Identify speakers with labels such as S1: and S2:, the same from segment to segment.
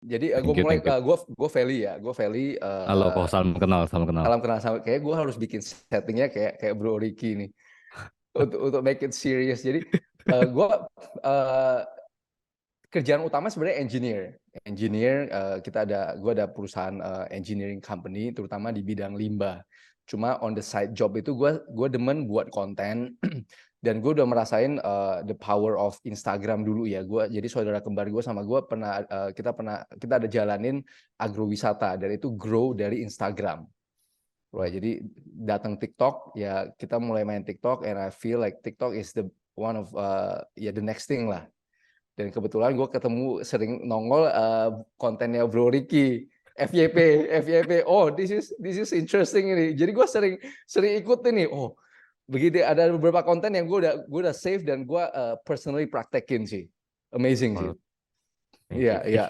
S1: Jadi gue
S2: Thank you,
S1: mulai
S2: thank you.
S1: gue Feli ya, gue Feli
S2: Halo, kok salam kenal, salam kenal.
S1: salam kenal sama kayak gue harus bikin settingnya kayak kayak Bro Ricky nih untuk make it serious. Jadi gue uh, kerjaan utama sebenarnya engineer gue ada perusahaan engineering company terutama di bidang limbah. Cuma on the side job itu gue demen buat konten dan gue udah merasain the power of Instagram dulu ya. Gue jadi saudara kembar gue sama gue pernah kita ada jalanin agrowisata dan itu grow dari Instagram. Right, jadi datang TikTok ya kita mulai main TikTok and I feel like TikTok is the one of the next thing lah. Dan kebetulan gue ketemu sering nongol kontennya Bro Ricky, FYP. Oh, this is interesting ini. Jadi gue sering sering ikut ini. Oh, begitu ada beberapa konten yang gue udah save dan gue personally praktekin sih. Amazing sih.
S2: Oh, thank you.
S1: Iya, iya.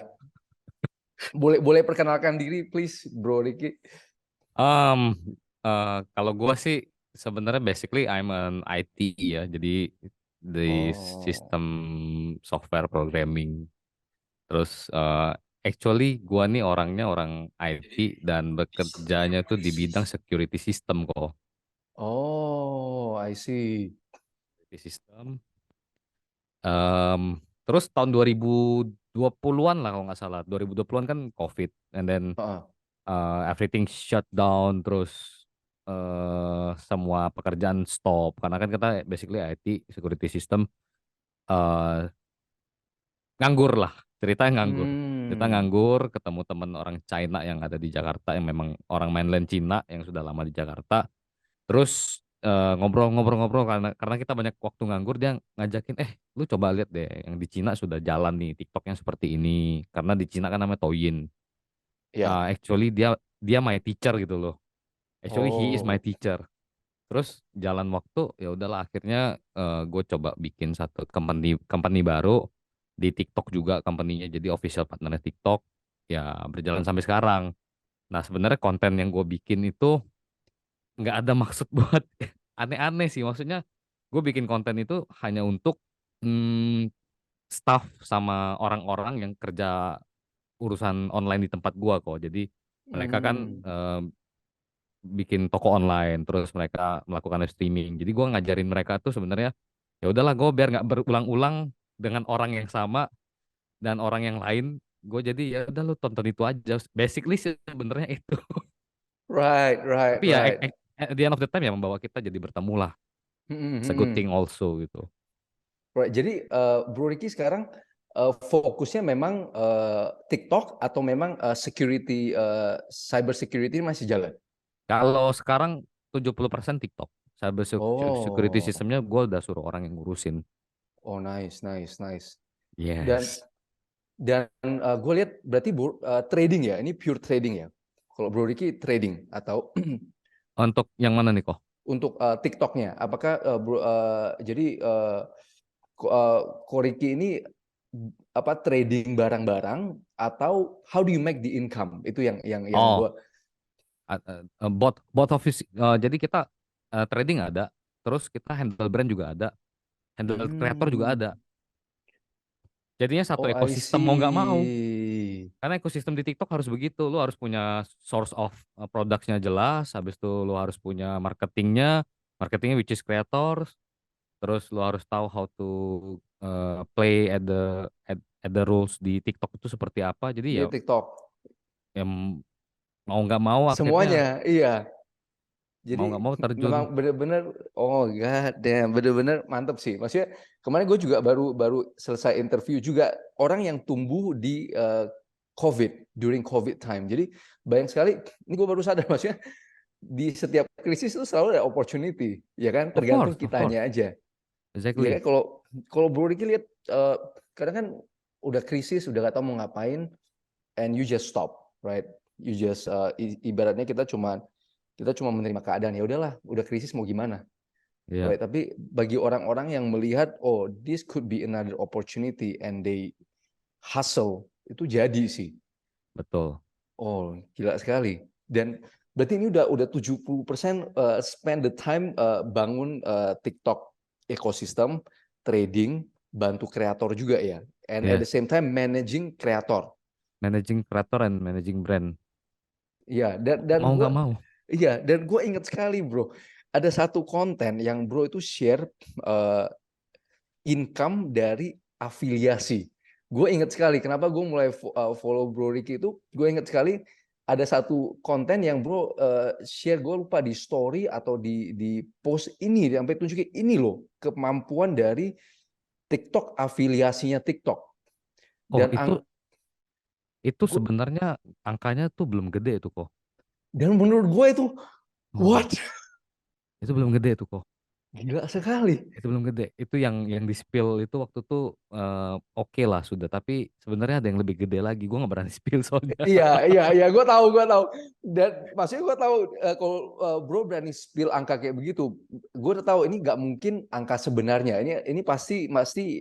S1: Boleh perkenalkan diri please, Bro Ricky.
S2: Um, Kalau gue sih sebenarnya basically I'm an IT ya, jadi di
S1: Oh.
S2: sistem software programming. Terus actually gue nih orangnya orang IT dan bekerjanya tuh di bidang security system kok.
S1: Oh, I see.
S2: Security system. Terus tahun 2020-an lah kalau nggak salah. 2020-an kan COVID, and then
S1: Heeh.
S2: everything shut down, terus semua pekerjaan stop karena kan kita basically IT security system, eh, nganggur lah, cerita
S1: Hmm.
S2: nganggur, ketemu teman orang China yang ada di Jakarta yang memang orang mainland Cina yang sudah lama di Jakarta, terus ngobrol-ngobrol-ngobrol karena kita banyak waktu nganggur, dia ngajakin, lu coba lihat deh yang di Cina sudah jalan nih TikTok yang seperti ini, karena di Cina kan namanya Douyin.
S1: Ya.
S2: Actually dia dia my teacher gitu loh. Actually he is my
S1: Oh.
S2: teacher. Terus jalan waktu ya udahlah, akhirnya gue coba bikin satu company company baru di TikTok juga, company-nya jadi official partner TikTok, ya berjalan sampai sekarang. Nah sebenarnya konten yang gue bikin itu nggak ada maksud buat aneh-aneh sih, maksudnya gue bikin konten itu hanya untuk mm, staff sama orang-orang yang kerja urusan online di tempat gua kok. Jadi mereka kan
S1: Hmm.
S2: bikin toko online, terus mereka melakukan live streaming. Jadi gua ngajarin mereka tuh sebenarnya ya udahlah, gue biar nggak berulang-ulang dengan orang yang sama dan orang yang lain. Gue jadi ya udah lu tonton itu aja. Basically sih sebenarnya itu.
S1: Right, right,
S2: Tapi ya
S1: right.
S2: at the end of the time ya membawa kita jadi bertemu lah.
S1: Hmm,
S2: It's a good
S1: hmm.
S2: thing also gitu.
S1: Right. Jadi Bro Ricky sekarang fokusnya memang TikTok atau memang cyber security masih jalan?
S2: Kalau sekarang 70% TikTok. Cyber security
S1: Oh,
S2: sistemnya gue udah suruh orang yang ngurusin.
S1: oh nice, nice, nice. Dan
S2: Yes.
S1: gue lihat berarti trading ya, ini pure trading ya. Kalau Bro Ricky trading atau
S2: Untuk yang mana nih kok?
S1: untuk TikToknya, apakah jadi Ko Ricky ini apa trading barang-barang atau how do you make the income? Itu yang
S2: Oh,
S1: gue.
S2: bot office. Jadi kita trading ada, terus kita handle brand juga ada, handle kreator juga
S1: Hmm.
S2: ada. Jadinya satu
S1: Oh, I
S2: ekosistem mau nggak mau.
S1: see.
S2: Karena ekosistem di TikTok harus begitu. Lu harus punya source of products-nya jelas, habis itu lu harus punya marketingnya which is creators, terus lu harus tahu how to play at the rules di TikTok itu seperti apa. Jadi
S1: Di
S2: ya
S1: TikTok.
S2: yang mau nggak mau akhirnya
S1: Semuanya, iya.
S2: mau
S1: Jadi
S2: nggak mau terjun.
S1: memang bener-bener, oh god damn, bener-bener mantep sih. Maksudnya kemarin gue juga baru baru selesai interview juga orang yang tumbuh di during COVID time. Jadi banyak sekali, ini gue baru sadar maksudnya di setiap krisis itu selalu ada opportunity, ya kan?
S2: Of
S1: Tergantung
S2: course, of course,
S1: kitanya aja. Ya kan
S2: exactly.
S1: kalau kalau Bro Ricky lihat kadang kan udah krisis, udah gak tahu mau ngapain, and you just stop, right? You just ibaratnya kita cuma menerima keadaan, ya udahlah, udah krisis mau gimana,
S2: Iya,
S1: right? Tapi bagi orang-orang yang melihat, oh this could be another opportunity and they hustle, itu jadi sih.
S2: betul.
S1: Oh gila sekali. Dan berarti ini udah 70% spend the time bangun TikTok ekosistem, trading, bantu kreator juga ya. And at
S2: Yes,
S1: the same time managing kreator.
S2: managing creator and managing brand.
S1: Iya, dan
S2: Mau
S1: gue,
S2: nggak mau.
S1: iya, dan gue inget sekali bro, ada satu konten yang bro itu share uh, income dari afiliasi. Gue inget sekali, kenapa gue mulai follow Bro Ricky itu, gue inget sekali ada satu konten yang bro share, gue lupa di story atau di post ini, sampai tunjukin ini loh kemampuan dari TikTok, afiliasinya TikTok.
S2: Oh,
S1: Dan
S2: itu
S1: gua,
S2: sebenarnya angkanya tuh belum gede tuh kok.
S1: dan menurut gue itu,
S2: Oh,
S1: what?
S2: itu belum gede tuh kok.
S1: Gila sekali.
S2: Itu belum gede. Itu yang di spill itu waktu tuh oke lah sudah. Tapi sebenarnya ada yang lebih gede lagi. Gue nggak berani spill soalnya.
S1: Iya, iya, iya, gue tahu. Dan maksudnya gue tahu kalau bro berani spill angka kayak begitu, gue udah tahu ini nggak mungkin angka sebenarnya. Ini pasti,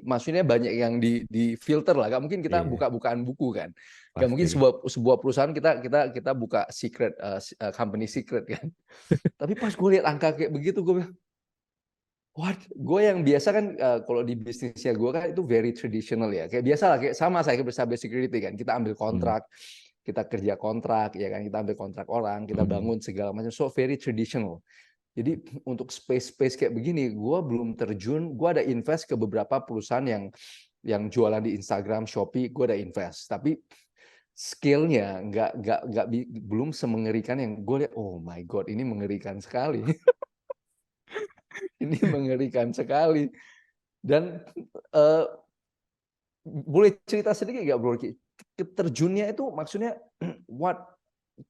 S1: maksudnya banyak yang di filter lah. Gak mungkin kita
S2: Iya,
S1: buka-bukaan buku kan. Gak mungkin
S2: pasti.
S1: sebuah perusahaan kita buka secret, company secret kan. Tapi pas gue lihat angka kayak begitu, gue bilang, what? Gue yang biasa kan kalau di bisnisnya gue kan itu very traditional ya. Kayak biasa lah, kayak sama saya cyber security kan. Kita ambil
S2: Hmm.
S1: kontrak, kita kerja kontrak, ya kan. Kita ambil kontrak orang, kita
S2: Hmm.
S1: bangun segala macam. So very traditional. Jadi untuk space kayak begini, gue belum terjun. Gue ada invest ke beberapa perusahaan yang jualan di Instagram, Shopee. Gue ada invest. Tapi skillnya belum semengerikan yang gue lihat. Oh my god, ini mengerikan sekali. Ini mengerikan sekali. Dan uh, boleh cerita sedikit nggak Bro Ki? Terjunnya itu maksudnya what,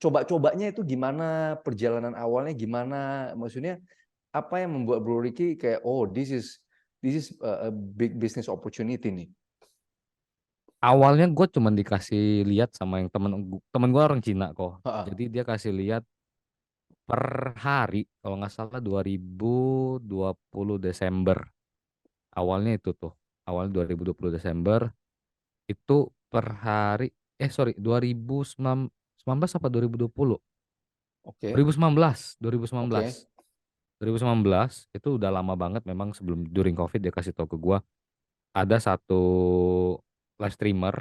S1: coba-cobanya itu gimana, perjalanan awalnya gimana, maksudnya apa yang membuat Bro Ricky kayak oh this is a big business opportunity nih.
S2: Awalnya gue cuma dikasih lihat sama yang temen gue orang Cina kok.
S1: Ha-ha.
S2: Jadi dia kasih lihat per hari kalau nggak salah 2020 Desember. Awalnya itu tuh. Awalnya 2020 Desember itu per hari sorry 2019 apa 2020?
S1: Oke,
S2: 2019, 2019.
S1: oke.
S2: 2019 itu udah lama banget memang sebelum during COVID dia kasih tahu ke gua ada satu live streamer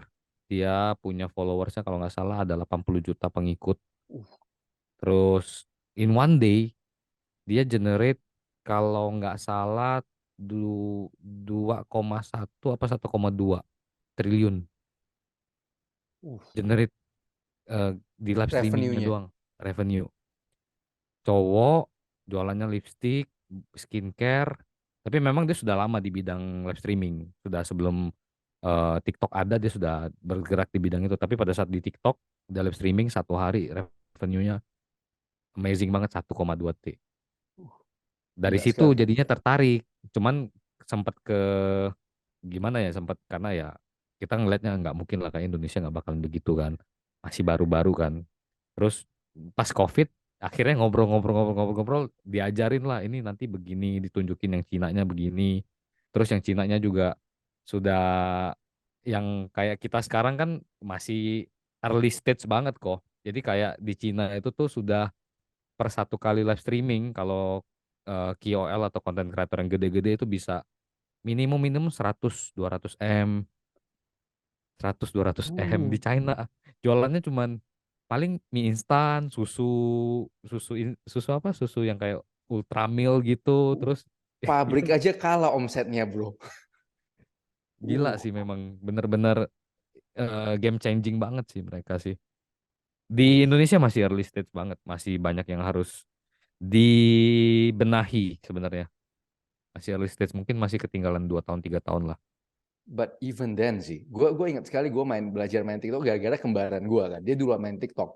S2: dia punya followersnya kalau nggak salah ada 80 juta pengikut.
S1: Uh,
S2: Terus in one day dia generate kalau nggak salah 2,1 apa 1,2 triliun
S1: uh,
S2: generate di live streamingnya
S1: Revenue-nya.
S2: doang revenue. Cowok jualannya lipstick, skincare, tapi memang dia sudah lama di bidang live streaming. Sudah sebelum TikTok ada dia sudah bergerak di bidang itu. Tapi pada saat di TikTok dia live streaming satu hari revenue-nya amazing banget 1,2 T.
S1: Uh,
S2: Dari
S1: Gila
S2: situ
S1: sekali.
S2: jadinya tertarik. Cuman sempat ke gimana ya sempat karena ya kita ngelihatnya nggak mungkin lah kayak Indonesia nggak bakalan begitu kan. Masih baru-baru kan. Terus pas COVID akhirnya ngobrol-ngobrol diajarin lah ini nanti begini ditunjukin yang Cinanya begini. Terus yang Cinanya juga sudah yang kayak kita sekarang kan masih early stage banget kok. Jadi kayak di Cina itu tuh sudah per satu kali live streaming kalau KOL atau content creator yang gede-gede itu bisa minimum minimum 100 200 M 100 200 M
S1: Uh,
S2: di China jualannya cuman paling mie instan susu susu apa susu yang kayak Ultramil gitu terus itu
S1: Pabrik aja kalah omsetnya, Bro.
S2: gila
S1: Uh,
S2: sih memang bener-bener game changing banget sih mereka sih di
S1: uh.
S2: Indonesia masih early stage banget masih banyak yang harus dibenahi sebenarnya masih early stage mungkin masih ketinggalan 2 tahun 3 tahun lah.
S1: But even then sih, gue ingat sekali gue belajar main TikTok gara-gara kembaran gue kan. Dia dulu main TikTok.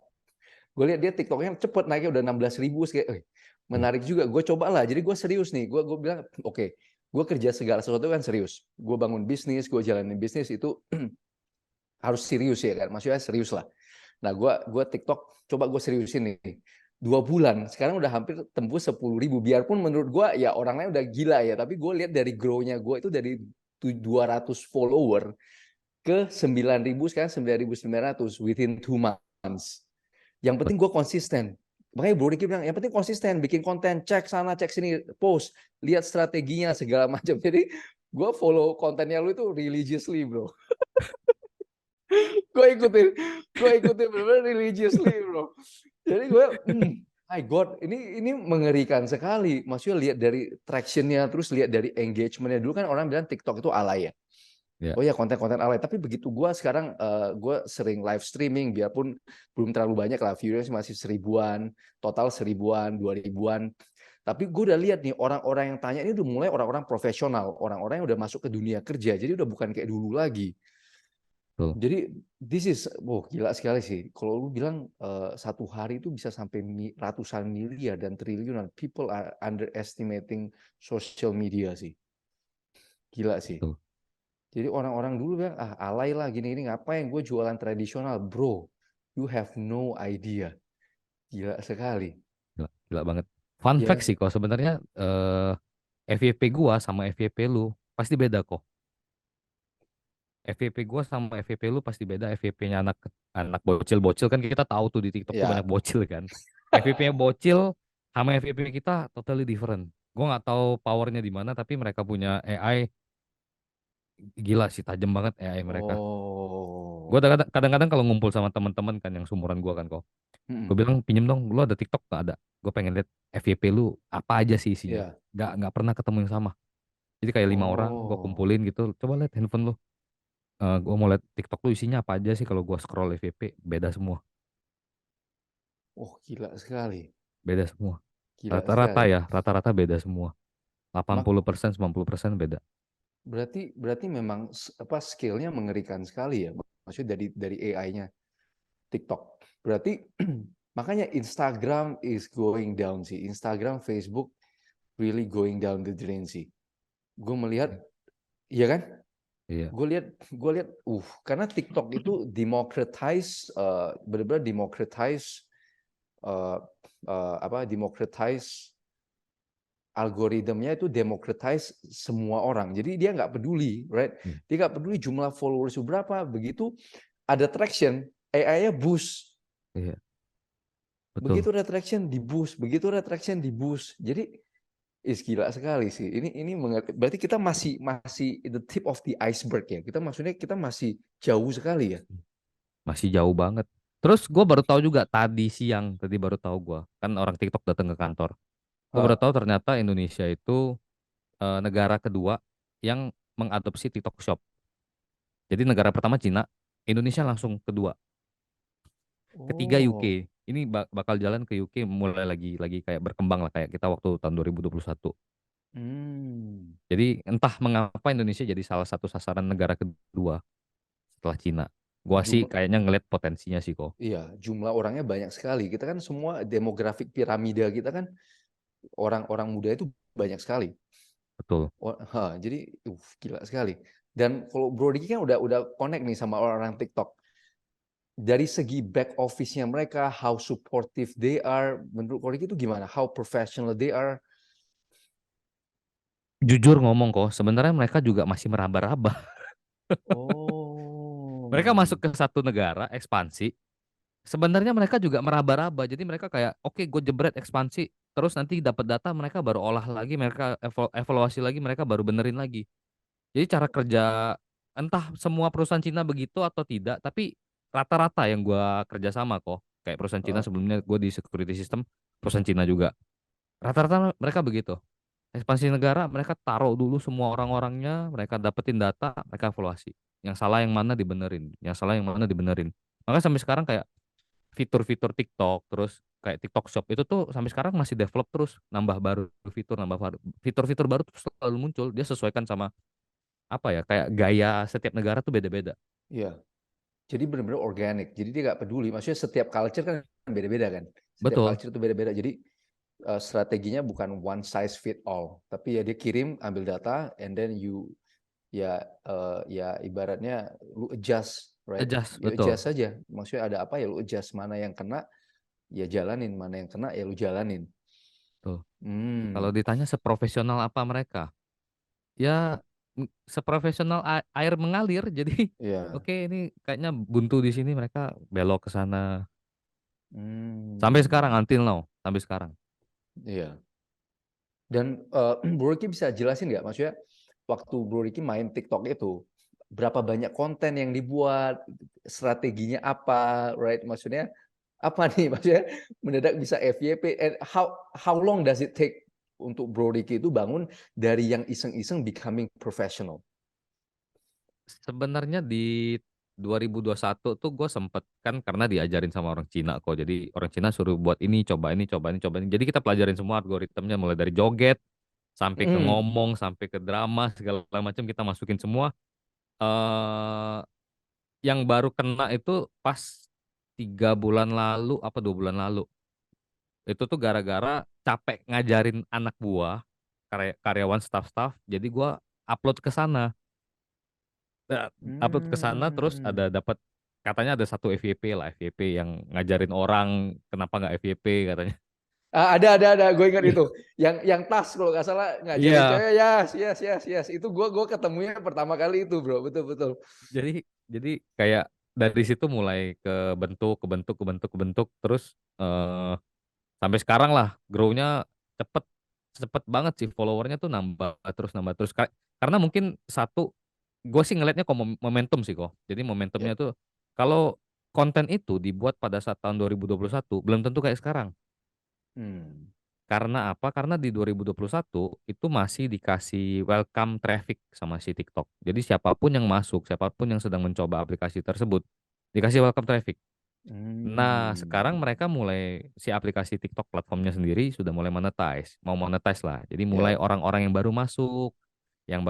S1: Gue lihat dia TikToknya cepet naiknya udah 16.000, kayak,
S2: Hmm.
S1: menarik juga. Gue coba lah. Jadi gue serius nih. Gue bilang, oke, gue kerja segala sesuatu kan serius. Gue bangun bisnis, gue jalanin bisnis itu harus serius ya kan. Maksudnya serius lah. Nah, gue TikTok coba gue seriusin nih. 2 bulan, sekarang udah hampir tembus 10.000. Biarpun menurut gue ya orang lain udah gila ya, tapi gue lihat dari grow-nya gue itu dari 200 follower ke 9.000, sekarang 9.900 within 2 months. Yang penting gue konsisten. Makanya Bro Ricky bilang, yang penting konsisten, bikin konten, cek sana, cek sini, post, lihat strateginya segala macam. Jadi gue follow kontennya lu itu religiously, bro. gue ikutin benar-benar religiously bro. Jadi gue, my God, ini mengerikan sekali. Maksudnya lihat dari tractionnya, terus lihat dari engagementnya. Dulu kan orang bilang TikTok itu alay ya.
S2: Ya,
S1: Oh ya konten-konten alay. Tapi begitu gue sekarang, gue sering live streaming, biarpun belum terlalu banyak lah, viewers masih 1000-an, total 1000-an, 2000-an. Tapi gue udah lihat nih orang-orang yang tanya ini udah mulai orang-orang profesional, orang-orang yang udah masuk ke dunia kerja. Jadi udah bukan kayak dulu lagi.
S2: betul.
S1: Jadi gila sekali sih. Kalau lu bilang satu hari itu bisa sampai ratusan miliar dan triliunan. People are underestimating social media sih. Gila sih.
S2: Betul.
S1: Jadi orang-orang dulu bilang, alay lah gini-gini. Ngapain gue jualan tradisional? Bro, you have no idea. Gila sekali.
S2: Gila, gila banget. Fun fact
S1: Ya,
S2: sih kok sebenarnya FYP gua sama FYP lu pasti beda kok. FYP gua sama FYP lu pasti beda. FYP-nya anak anak bocil-bocil kan kita tahu tuh di TikTok tuh banyak
S1: ya.
S2: bocil kan. FYP-nya bocil sama FYP kita totally different. Gua nggak tahu powernya di mana tapi mereka punya AI gila sih tajam banget AI mereka. Gua
S1: Oh.
S2: kadang-kadang kalau ngumpul sama teman-teman kan yang seumuran gua kan kok. Gue
S1: Mm-mm.
S2: bilang pinjem dong, lu ada TikTok nggak? Ada. Gue pengen lihat FYP lu apa aja sih isinya.
S1: Ya.
S2: Nggak pernah ketemu yang sama. Jadi kayak 5 orang gue
S1: Oh.
S2: kumpulin gitu. Coba lihat handphone lu. Gue mau lihat TikTok lu isinya apa aja sih. Kalau gue scroll FYP beda semua,
S1: Oh, gila sekali.
S2: beda semua.
S1: Gila
S2: Rata-rata
S1: sekali.
S2: ya, rata-rata beda semua.
S1: Mak
S2: 80% 90% beda.
S1: berarti memang apa skill-nya mengerikan sekali ya. Maksudnya dari AI-nya TikTok. Berarti makanya Instagram is going down sih. Instagram, Facebook really going down the drain sih. Gue melihat, iya kan?
S2: Iya,
S1: Gue lihat, karena TikTok itu democratize, benar-benar democratize, uh, democratize algoritmnya itu democratize semua orang. Jadi dia nggak peduli, right?
S2: iya,
S1: Dia nggak peduli jumlah followers berapa. Begitu ada traction, AI-nya boost.
S2: iya, betul.
S1: Begitu ada traction di boost, begitu ada traction di boost. Jadi gila sekali sih. Ini berarti kita masih the tip of the iceberg ya. Maksudnya kita masih jauh sekali ya.
S2: Masih jauh banget. Terus gue baru tahu juga tadi siang, tadi baru tahu gue. Kan orang TikTok datang ke kantor. Gue baru
S1: Hah.
S2: tahu ternyata Indonesia itu negara kedua yang mengadopsi TikTok Shop. Jadi negara pertama Cina, Indonesia langsung kedua. Ketiga
S1: Oh.
S2: UK. Ini bakal jalan ke UK mulai lagi kayak berkembang lah kayak kita waktu tahun 2021.
S1: Hmm.
S2: Jadi entah mengapa Indonesia jadi salah satu sasaran negara kedua setelah Cina. Gua sih
S1: Jumlah
S2: kayaknya ngeliat potensinya sih kok.
S1: Iya, jumlah orangnya banyak sekali. Kita kan semua demografik piramida kita kan orang-orang muda itu banyak sekali.
S2: Betul.
S1: Jadi gila sekali. Dan kalau Bro Diki kan udah connect nih sama orang-orang TikTok. Dari segi back office-nya mereka, how supportive they are, menurut Bro Diki itu gimana? How professional they are?
S2: Jujur ngomong kok, sebenarnya mereka juga masih meraba-raba. Mereka
S1: Oh.
S2: masuk ke satu negara ekspansi. Sebenarnya mereka juga meraba-raba. Jadi mereka kayak, oke, gue jebret ekspansi. Terus nanti dapat data mereka baru olah lagi, mereka evaluasi lagi, mereka baru benerin lagi. Jadi cara kerja entah semua perusahaan Cina begitu atau tidak, tapi rata-rata yang gua kerja sama kok. Kayak perusahaan Cina
S1: Hah?
S2: sebelumnya gue di security system, perusahaan Cina juga. Rata-rata mereka begitu. Ekspansi negara mereka taruh dulu semua orang-orangnya, mereka dapetin data, mereka evaluasi. Yang salah yang mana dibenerin, yang salah yang mana dibenerin. Maka sampai sekarang kayak fitur-fitur TikTok, terus kayak TikTok Shop itu tuh sampai sekarang masih develop terus, nambah baru fitur, nambah baru fitur-fitur baru tuh selalu muncul. Dia sesuaikan sama apa ya kayak gaya setiap negara tuh beda-beda.
S1: Iya. Jadi benar-benar organik. Jadi dia nggak peduli. Maksudnya setiap culture kan beda-beda kan. Setiap
S2: Betul,
S1: culture itu beda-beda. Jadi strateginya bukan one size fit all, tapi ya dia kirim, ambil data, and then ya ibaratnya lu adjust, right?
S2: adjust
S1: You
S2: betul.
S1: adjust saja. Maksudnya ada apa ya lu adjust, mana yang kena ya jalanin, mana yang kena ya lu jalanin.
S2: Tuh. Kalau
S1: Hmm,
S2: ditanya seprofesional apa mereka, ya seprofesional air mengalir. Jadi
S1: ya.
S2: oke ini kayaknya buntu di sini mereka belok ke sana. Sampai sekarang
S1: Hmm,
S2: until now, sampai sekarang.
S1: iya. Dan Bro Ricky bisa jelasin nggak? Maksudnya waktu Bro Ricky main TikTok itu, berapa banyak konten yang dibuat, strateginya apa, right? Maksudnya apa nih? Maksudnya mendadak bisa FYP. And how long does it take untuk Bro Ricky itu bangun dari yang iseng-iseng becoming professional?
S2: Sebenarnya di 2021 tuh gue sempet kan karena diajarin sama orang Cina kok. Jadi orang Cina suruh buat ini, coba ini, coba ini, coba ini. Jadi kita pelajarin semua algoritmnya mulai dari joget sampai ke
S1: Hmm.
S2: ngomong, sampai ke drama segala macam kita masukin semua. eh yang baru kena itu pas 3 bulan lalu apa 2 bulan lalu. Itu tuh gara-gara capek ngajarin anak buah, karyawan staff-staff. Jadi gua upload ke sana. Nah, upload ke sana terus
S1: Hmm.
S2: ada dapat katanya ada satu FYP lah, FYP yang ngajarin orang kenapa nggak FYP katanya.
S1: Ah, ada, gue ingat itu. Yang tas kalau nggak salah ngajarin
S2: Iya,
S1: cewek, yes, yes, yes, yes. Itu gue ketemunya pertama kali itu, bro. Betul, betul.
S2: jadi kayak dari situ mulai ke bentuk terus sampai sekarang lah grow-nya cepet cepet banget sih followernya tuh nambah terus karena mungkin satu gue sih ngelihatnya kok momentum sih kok jadi
S1: Ya.
S2: momentumnya tuh kalau konten itu dibuat pada saat tahun 2021 belum tentu kayak sekarang
S1: Hmm.
S2: karena apa karena di 2021 itu masih dikasih welcome traffic sama si TikTok jadi siapapun yang masuk siapapun yang sedang mencoba aplikasi tersebut dikasih welcome traffic. Nah, sekarang
S1: Hmm.
S2: mereka mulai si aplikasi TikTok platformnya sendiri sudah mulai monetize, mau monetize lah. Jadi mulai
S1: Ya.
S2: orang-orang yang baru masuk, yang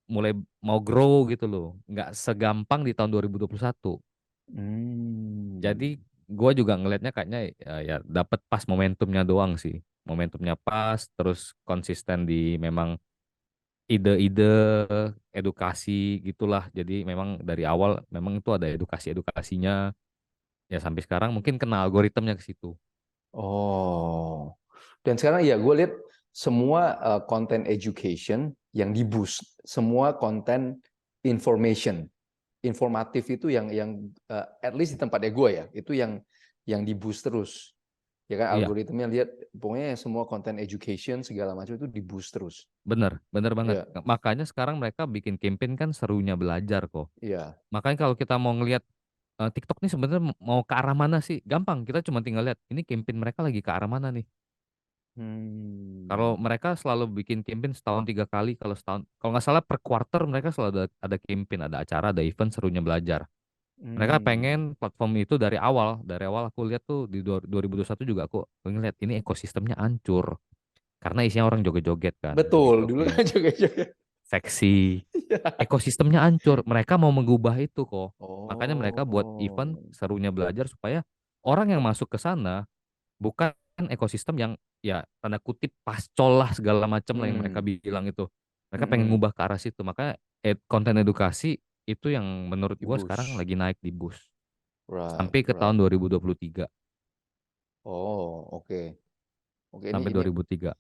S2: mulai mau grow gitu loh. Nggak segampang di tahun 2021.
S1: Hmm.
S2: Jadi gue juga ngelihatnya kayaknya ya dapat pas momentumnya doang sih. Momentumnya pas, terus konsisten di memang ide-ide edukasi gitulah. Jadi memang dari awal memang itu ada edukasinya. Ya sampai sekarang mungkin kena algoritmnya ke situ.
S1: Oh. Dan sekarang ya gue lihat semua konten education yang di boost, semua konten information, informatif itu yang at least di tempatnya gue ya, itu yang di boost terus. Ya kan
S2: Iya,
S1: algoritmanya lihat pokoknya semua konten education segala macam itu di boost terus.
S2: bener, bener banget.
S1: Iya,
S2: Makanya sekarang mereka bikin campaign kan serunya belajar kok.
S1: iya.
S2: Makanya kalau kita mau ngelihat TikTok nih sebenarnya mau ke arah mana sih? Gampang, kita cuma tinggal lihat ini campaign mereka lagi ke arah mana nih. Kalau
S1: Hmm.
S2: mereka selalu bikin campaign setahun 3 kali, kalau setahun, kalau nggak salah per quarter mereka selalu ada campaign, ada acara, ada event serunya belajar. Mereka
S1: Hmm.
S2: pengen platform itu dari awal aku lihat tuh di 2021 juga aku ngeliat ini ekosistemnya hancur karena isinya orang joget-joget kan,
S1: Betul, dulu
S2: joget-joget,
S1: kan juga.
S2: seksi, ekosistemnya hancur. Mereka mau mengubah itu kok. Makanya mereka buat event
S1: Oh.
S2: serunya belajar supaya orang yang masuk ke sana bukan ekosistem yang ya tanda kutip pascol lah segala macam lah yang mereka
S1: Hmm.
S2: bilang itu. Mereka pengen
S1: Hmm.
S2: ngubah ke arah situ. Makanya konten edukasi itu yang menurut
S1: Di
S2: gue sekarang
S1: boost.
S2: lagi naik di boost
S1: Right,
S2: sampai ke tahun
S1: right.
S2: 2023
S1: Oh, oke. Oke,
S2: sampai
S1: ini
S2: 2003.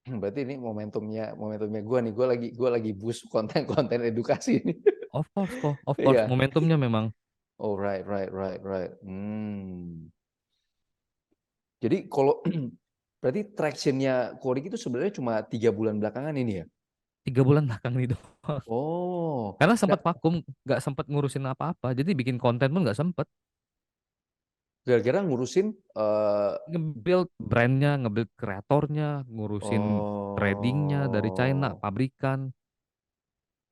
S1: berarti ini momentumnya gue nih. Gue lagi boost konten-konten edukasi ini.
S2: Of course,
S1: Iya.
S2: momentumnya memang
S1: Oh, right, right, right, right. Hmm. Jadi kalau berarti tractionnya Korik itu sebenarnya cuma 3 bulan belakangan ini ya?
S2: 3 bulan belakang ini doang.
S1: Oh,
S2: Karena
S1: nah,
S2: sempat vakum, nggak sempat ngurusin apa-apa. Jadi bikin konten pun nggak sempet.
S1: gara-gara ngurusin
S2: Nge-build brandnya, nge-build kreatornya, ngurusin tradingnya dari China,
S1: oh,
S2: pabrikan.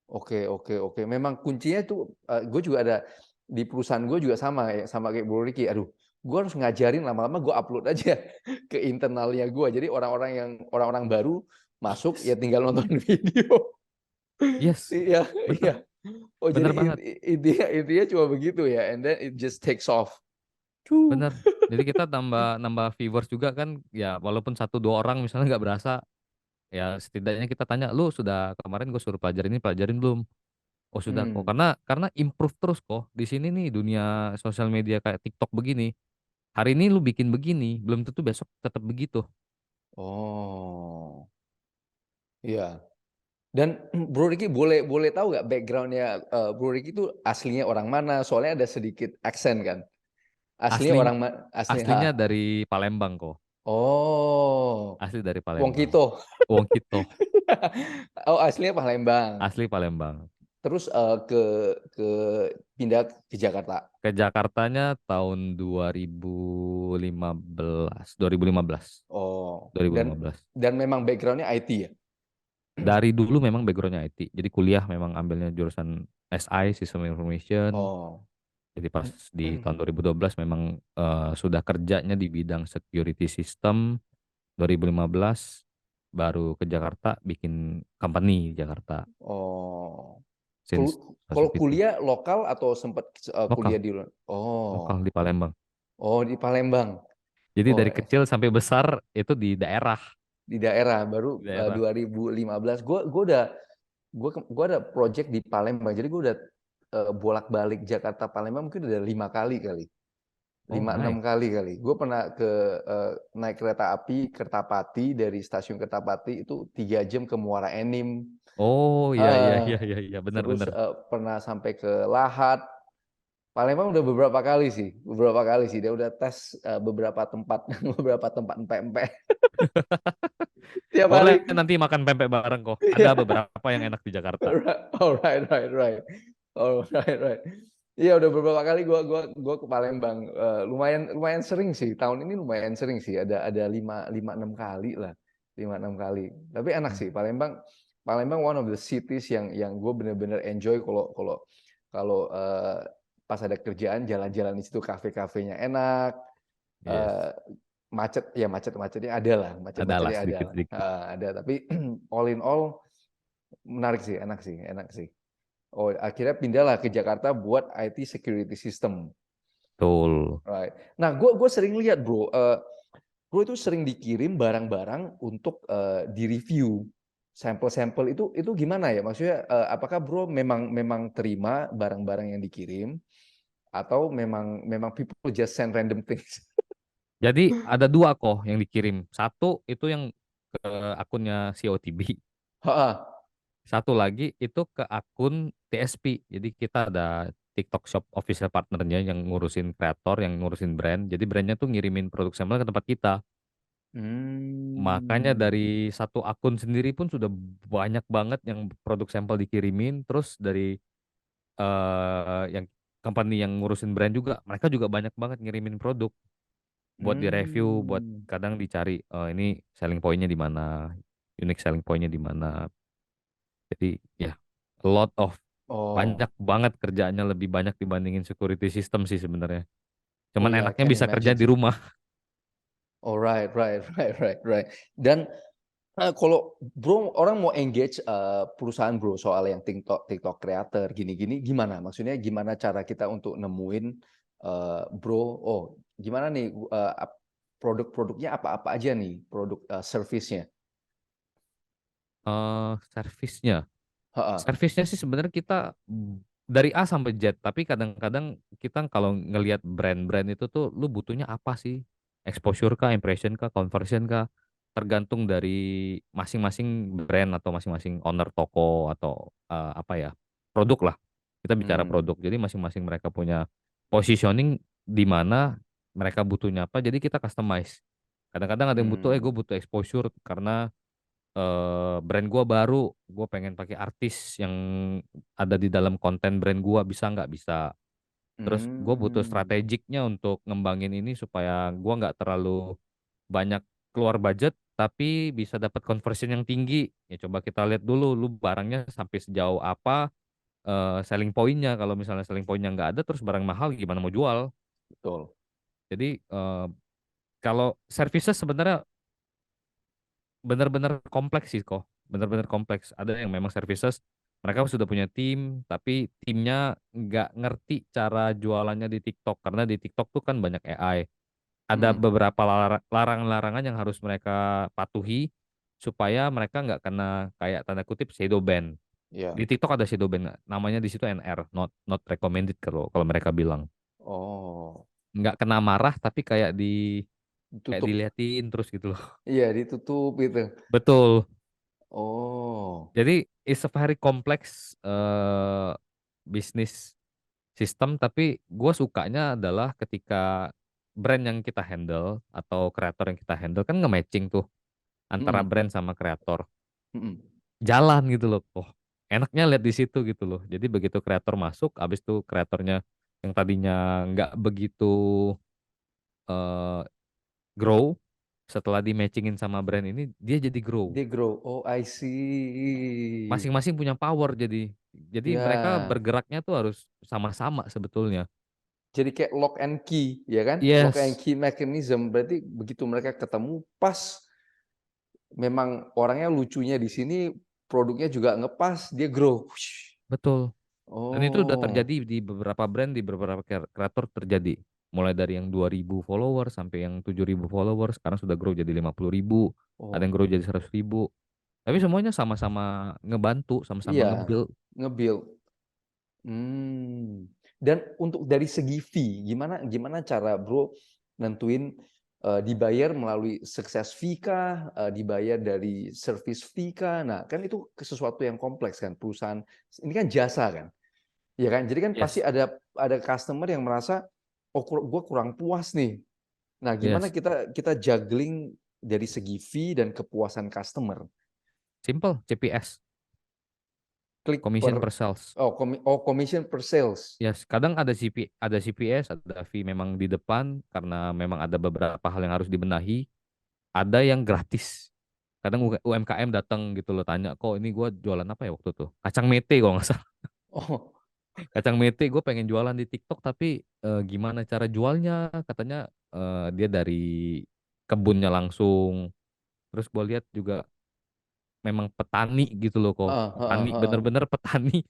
S1: oke, oke, oke. Memang kuncinya tuh, gue juga ada di perusahaan gue juga sama kayak Bro Ricky. Aduh, gue harus ngajarin lama-lama gue upload aja ke internalnya gue. Jadi orang-orang baru masuk ya tinggal nonton video.
S2: Yes,
S1: Iya, iya.
S2: bener,
S1: Oh jadi
S2: bener banget,
S1: intinya cuma begitu ya, and then it just takes off. Cuh.
S2: bener. Jadi kita nambah nambah viewers juga kan, ya walaupun 1 2 orang misalnya nggak berasa, ya setidaknya kita tanya, lu sudah kemarin gue suruh pelajarin ini pelajarin belum? Oh sudah kok,
S1: Hmm.
S2: karena improve terus kok. Di sini nih dunia sosial media kayak TikTok begini, hari ini lu bikin begini, belum tentu besok tetap begitu.
S1: Oh, iya. Dan Bro Ricky boleh boleh tahu nggak backgroundnya Bro Ricky itu aslinya orang mana? Soalnya ada sedikit aksen kan. Aslinya
S2: Asli
S1: orang asli
S2: aslinya
S1: ha.
S2: dari Palembang kok,
S1: Oh,
S2: asli dari
S1: Wong
S2: Palembang.
S1: Kito.
S2: Wong Kito,
S1: Oh, aslinya Palembang.
S2: asli Palembang.
S1: Terus ke pindah ke Jakarta.
S2: Ke Jakartanya tahun 2015, 2015,
S1: Oh,
S2: 2015.
S1: dan memang backgroundnya IT ya?
S2: Dari dulu memang backgroundnya IT. Jadi kuliah memang ambilnya jurusan SI, System Information.
S1: Oh.
S2: Jadi pas di tahun 2012 memang sudah kerjanya di bidang security system. 2015 baru ke Jakarta bikin company di Jakarta.
S1: Oh.
S2: Since
S1: Kalau
S2: masuk itu.
S1: kuliah lokal atau sempat
S2: Lokal,
S1: kuliah di luar?
S2: lokal
S1: Oh.
S2: di Palembang.
S1: Oh, di Palembang.
S2: Jadi
S1: Oh,
S2: dari kecil sampai besar itu di daerah.
S1: di daerah baru
S2: Di daerah.
S1: 2015. Gue ada project di Palembang. Jadi gue udah bolak-balik Jakarta Palembang mungkin udah 5 kali kali.
S2: Oh,
S1: 5-6 kali kali. Gue pernah naik kereta api Kertapati, dari stasiun Kertapati itu 3 jam ke Muara Enim.
S2: oh iya iya
S1: Eh,
S2: iya iya iya
S1: terus
S2: benar-benar.
S1: pernah sampai ke Lahat. Palembang udah beberapa kali sih, beberapa kali sih. Dia udah tes beberapa tempat, beberapa tempat empek-empek. Tiap
S2: Boleh
S1: hari.
S2: nanti makan pempek bareng kok. Ada
S1: Iya.
S2: beberapa yang enak di Jakarta.
S1: Alright, right, right. Alright, right. Iya, udah beberapa kali gua ke Palembang. Lumayan lumayan sering sih. Tahun ini lumayan sering sih. Ada 5-6 kali lah. 5-6 kali. Tapi enak
S2: Hmm.
S1: sih Palembang. Palembang one of the cities yang gue bener-bener enjoy kalau kalau kalau pas ada kerjaan jalan-jalan di situ, kafe-kafenya enak.
S2: Yes.
S1: eh, macet-macetnya ada lah,
S2: Adalah
S1: macet-macetnya ada lah.
S2: sedikit-sedikit.
S1: Ada, tapi all in all menarik sih, enak sih, enak sih. Oh, akhirnya pindahlah ke Jakarta buat IT security system.
S2: Betul.
S1: Right. Nah, gue sering lihat bro, bro itu sering dikirim barang-barang untuk di-review. Sampel-sampel itu gimana ya? Maksudnya apakah bro memang memang terima barang-barang yang dikirim atau memang memang people just send random things?
S2: Jadi ada dua kok yang dikirim. Satu itu yang ke akunnya COTB.
S1: Ha,
S2: Satu lagi itu ke akun TSP. Jadi kita ada TikTok Shop official partnernya yang ngurusin kreator, yang ngurusin brand. Jadi brandnya tuh ngirimin produk sampel ke tempat kita. Makanya
S1: hmm.
S2: dari satu akun sendiri pun sudah banyak banget yang produk sampel dikirimin. Terus dari yang company yang ngurusin brand juga, mereka juga banyak banget ngirimin produk buat direview, buat
S1: Hmm.
S2: kadang dicari ini selling pointnya di mana, unique selling pointnya di mana. Jadi ya, a lot of
S1: Oh,
S2: banyak banget kerjaannya lebih banyak dibandingin security system sih sebenarnya.
S1: oh
S2: Cuman
S1: ya, I
S2: enaknya
S1: can
S2: bisa kerja
S1: imagine
S2: di
S1: sih.
S2: rumah.
S1: Oh, right, right, right, right, right. Dan kalau bro orang mau engage perusahaan bro soal yang TikTok TikTok creator gini-gini, gimana? Maksudnya gimana cara kita untuk nemuin bro? Oh, gimana nih produk-produknya apa-apa aja nih produk service-nya?
S2: Servisnya.
S1: Ha,
S2: Servisnya sih sebenarnya kita dari A sampai Z, tapi kadang-kadang kita kalau ngelihat brand-brand itu tuh lu butuhnya apa sih? Exposure kah, impression kah, conversion kah? Tergantung dari masing-masing brand atau masing-masing owner toko atau apa ya, produk lah. Kita bicara
S1: hmm,
S2: produk. Jadi masing-masing mereka punya positioning di mana mereka butuhnya apa. Jadi kita customize. Kadang-kadang ada yang butuh, gue
S1: hmm,
S2: butuh exposure karena brand gua baru, gua pengen pakai artis yang ada di dalam konten brand gua, bisa nggak? Bisa. Terus gua butuh
S1: hmm,
S2: strategiknya untuk ngembangin ini supaya gua nggak terlalu banyak keluar budget tapi bisa dapat conversion yang tinggi. Ya coba kita lihat dulu lu barangnya sampai sejauh apa, selling pointnya. Kalau misalnya selling pointnya nggak ada terus barang mahal gimana mau jual.
S1: betul.
S2: Jadi kalau services sebenarnya benar-benar kompleks sih kok, benar-benar kompleks. Ada yang memang services mereka sudah punya tim tapi timnya nggak ngerti cara jualannya di TikTok karena di TikTok tuh kan banyak AI. Ada
S1: Hmm,
S2: beberapa larangan-larangan yang harus mereka patuhi supaya mereka nggak kena kayak tanda kutip shadow ban.
S1: ya.
S2: Di TikTok ada shadow ban, namanya di situ NR, not not recommended kalau kalau mereka bilang.
S1: Oh,
S2: Nggak kena marah tapi kayak
S1: tutup.
S2: diliatin terus gitu loh.
S1: Iya, ditutup gitu.
S2: Betul.
S1: Oh.
S2: Jadi it's a very complex bisnis sistem, tapi gue sukanya adalah ketika brand yang kita handle atau kreator yang kita handle kan nge-matching tuh antara
S1: Mm-mm.
S2: brand sama kreator.
S1: Mm-mm.
S2: Jalan gitu loh. Oh. enaknya lihat di situ gitu loh. Jadi begitu kreator masuk, abis itu kreatornya yang tadinya nggak begitu eh, grow, setelah di matchingin sama brand ini, dia jadi grow.
S1: Dia grow. Oh, I see.
S2: Masing-masing punya power jadi mereka
S1: Ya.
S2: bergeraknya tuh harus sama-sama sebetulnya.
S1: Jadi kayak lock and key, ya kan? Lock and
S2: Yes,
S1: key mechanism. Berarti begitu mereka ketemu, pas memang orangnya lucunya di sini, produknya juga ngepas, dia grow. Wush.
S2: betul. Dan itu udah
S1: Oh,
S2: terjadi di beberapa brand, di beberapa kreator terjadi. Mulai dari yang 2.000 followers sampai yang 7.000 followers, sekarang sudah grow jadi 50.000, ada
S1: oh,
S2: yang grow jadi 100.000. Tapi semuanya sama-sama ngebantu, sama-sama
S1: iya,
S2: nge-build.
S1: nge-build. Hmm. Dan untuk dari segi fee, gimana gimana cara Bro nentuin dibayar melalui success fee kah, dibayar dari service fee kah? Nah, kan itu sesuatu yang kompleks kan, perusahaan ini kan jasa kan. Ya kan? Jadi kan pasti
S2: Yes,
S1: ada customer yang merasa, oh gue kurang puas nih. Nah, gimana
S2: yes.
S1: kita kita juggling dari segi fee dan kepuasan customer?
S2: Simple, CPS,
S1: Klik per
S2: commission per sales.
S1: oh commission per sales.
S2: Yes, kadang ada CPS, ada fee memang di depan karena memang ada beberapa hal yang harus dibenahi. Ada yang gratis. Kadang UMKM datang gitu loh tanya, kok ini gua jualan apa ya waktu itu? Kacang mete kalau nggak salah.
S1: Oh,
S2: Kacang mete gue pengen jualan di TikTok tapi gimana cara jualnya? Katanya dia dari kebunnya langsung. Terus gue lihat juga memang petani gitu loh kok. Petani bener-bener petani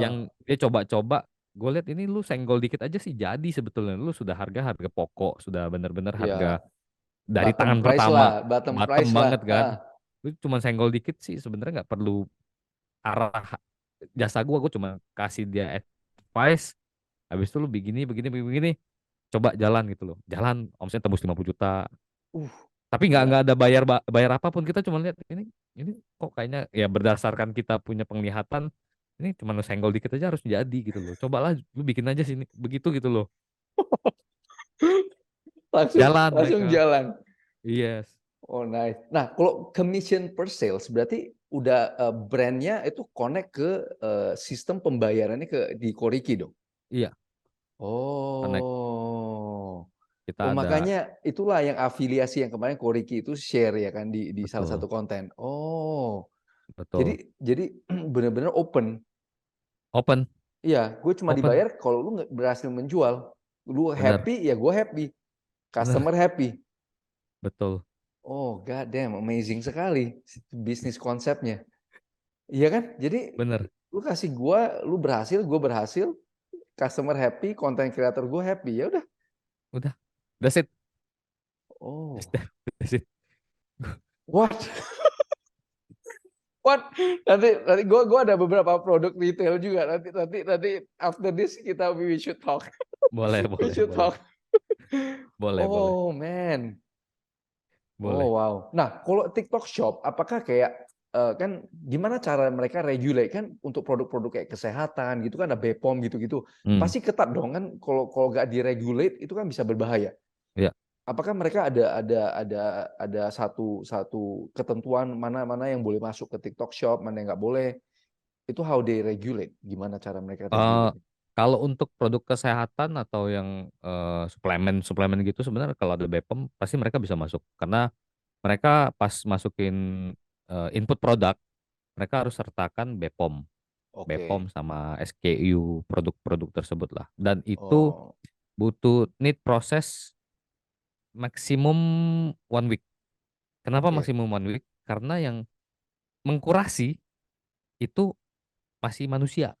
S2: yang dia coba-coba. Gue lihat ini lu senggol dikit aja sih jadi sebetulnya. Lu sudah harga harga pokok, sudah bener-bener harga
S1: ya.
S2: dari
S1: Bottom
S2: tangan
S1: price lah,
S2: pertama,
S1: bottom
S2: bottom
S1: price lah.
S2: banget kan. Lu cuma senggol dikit sih sebenarnya nggak perlu arah jasa gue cuma kasih dia advice. Habis itu lu begini begini begini, begini. Coba jalan gitu loh. Jalan omset tembus 50 juta.
S1: Uh,
S2: Tapi nggak
S1: nah,
S2: ada bayar apapun, kita cuma lihat ini kok kayaknya ya berdasarkan kita punya penglihatan ini cuma lu senggol dikit aja harus jadi gitu loh. Cobalah lu bikin aja sini begitu gitu loh.
S1: langsung
S2: Jalan
S1: langsung
S2: mereka.
S1: jalan.
S2: Yes.
S1: Oh, nice. Nah, kalau commission per sales berarti udah brandnya itu connect ke sistem pembayarannya ke di Koriki dong.
S2: Iya, connect.
S1: Oh. Oh,
S2: Kita ada
S1: makanya itulah yang afiliasi yang kemarin Koriki itu share ya kan di salah
S2: betul,
S1: satu konten. Oh.
S2: betul.
S1: Jadi benar-benar open.
S2: Open,
S1: Iya, gue cuma
S2: open.
S1: dibayar kalau lu berhasil menjual. Lu
S2: Bener,
S1: happy ya gue happy.
S2: bener,
S1: Customer happy.
S2: betul.
S1: Oh, god damn, amazing sekali bisnis konsepnya. Iya kan? Jadi
S2: Bener.
S1: lu kasih gua, lu berhasil, gue berhasil, customer happy, content creator gue happy. Ya udah.
S2: Udah. That's it. That's
S1: Oh,
S2: that. That's it.
S1: what? What? Nanti nanti gue ada beberapa produk retail juga. Nanti after this kita we should talk.
S2: Boleh,
S1: We
S2: boleh,
S1: should
S2: boleh.
S1: talk.
S2: Boleh, boleh.
S1: Oh man.
S2: Boleh.
S1: Oh wow. Nah, kalau TikTok Shop, apakah kayak kan gimana cara mereka regulate kan untuk produk-produk kayak kesehatan gitu kan ada BPOM gitu-gitu.
S2: Hmm.
S1: Pasti ketat dong kan kalau kalau nggak diregulate itu kan bisa berbahaya.
S2: Ya.
S1: Apakah mereka ada satu satu ketentuan mana-mana yang boleh masuk ke TikTok Shop, mana yang nggak boleh? Itu how they regulate? Gimana cara mereka
S2: Eh,
S1: regulate?
S2: kalau untuk produk kesehatan atau yang suplemen gitu sebenarnya kalau ada BPOM pasti mereka bisa masuk karena mereka pas masukin input produk mereka harus sertakan BPOM, BPOM
S1: Oke.
S2: sama SKU produk-produk tersebut lah. Dan itu
S1: Oh,
S2: butuh need proses maksimum 1 week. Kenapa
S1: oke.
S2: maksimum 1 week? Karena yang mengkurasi itu masih manusia.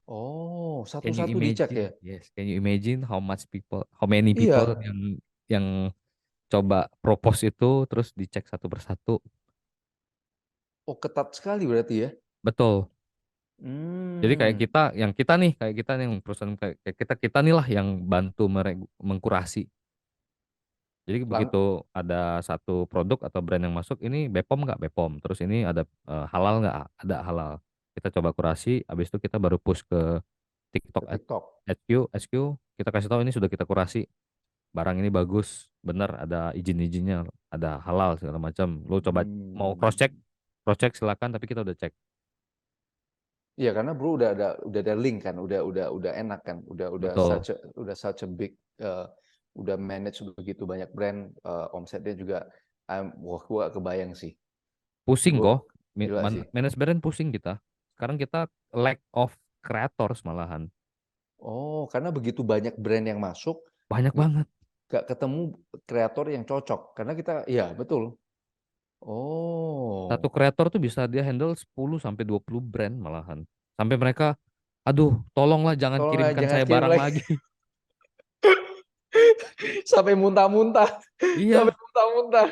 S1: Oh,
S2: Can you
S1: satu-satu dicek ya?
S2: imagine? Yes, can you imagine how many people
S1: Iya.
S2: yang coba propose itu terus dicek satu persatu.
S1: Oh, ketat sekali berarti ya?
S2: Betul. Jadi
S1: Hmm,
S2: kayak kita nih yang perusahaan kayak kita nih lah yang bantu mengkurasi. Jadi
S1: lang
S2: begitu ada satu produk atau brand yang masuk, ini BPOM nggak BPOM, terus ini ada halal nggak, ada halal. Kita coba kurasi, habis itu kita baru push ke TikTok
S1: ke TikTok.
S2: SQ, kita kasih tahu ini sudah kita kurasi, barang ini bagus, benar ada izin-izinnya, ada halal segala macam. Lo coba mau
S1: Hmm.
S2: cross check silakan, tapi kita udah cek.
S1: Iya, karena bro udah ada link kan, udah enak kan, udah
S2: Betul.
S1: such a big, udah manage begitu banyak brand, omsetnya juga, wah gua kebayang sih,
S2: Pusing
S1: gua
S2: kok.
S1: gila sih.
S2: Manajemen pusing kita. Sekarang kita lack of creators malahan.
S1: Oh, karena begitu banyak brand yang masuk,
S2: Banyak
S1: nggak
S2: banget.
S1: nggak ketemu kreator yang cocok, karena kita, iya betul.
S2: Satu
S1: Oh,
S2: kreator tuh bisa dia handle 10 sampai 20 brand malahan. Sampai mereka, aduh, tolonglah jangan
S1: tolong
S2: kirimkan
S1: jangan
S2: saya
S1: kirim
S2: barang
S1: lagi.
S2: lagi.
S1: Sampai muntah-muntah, sampai
S2: Iya,
S1: muntah-muntah.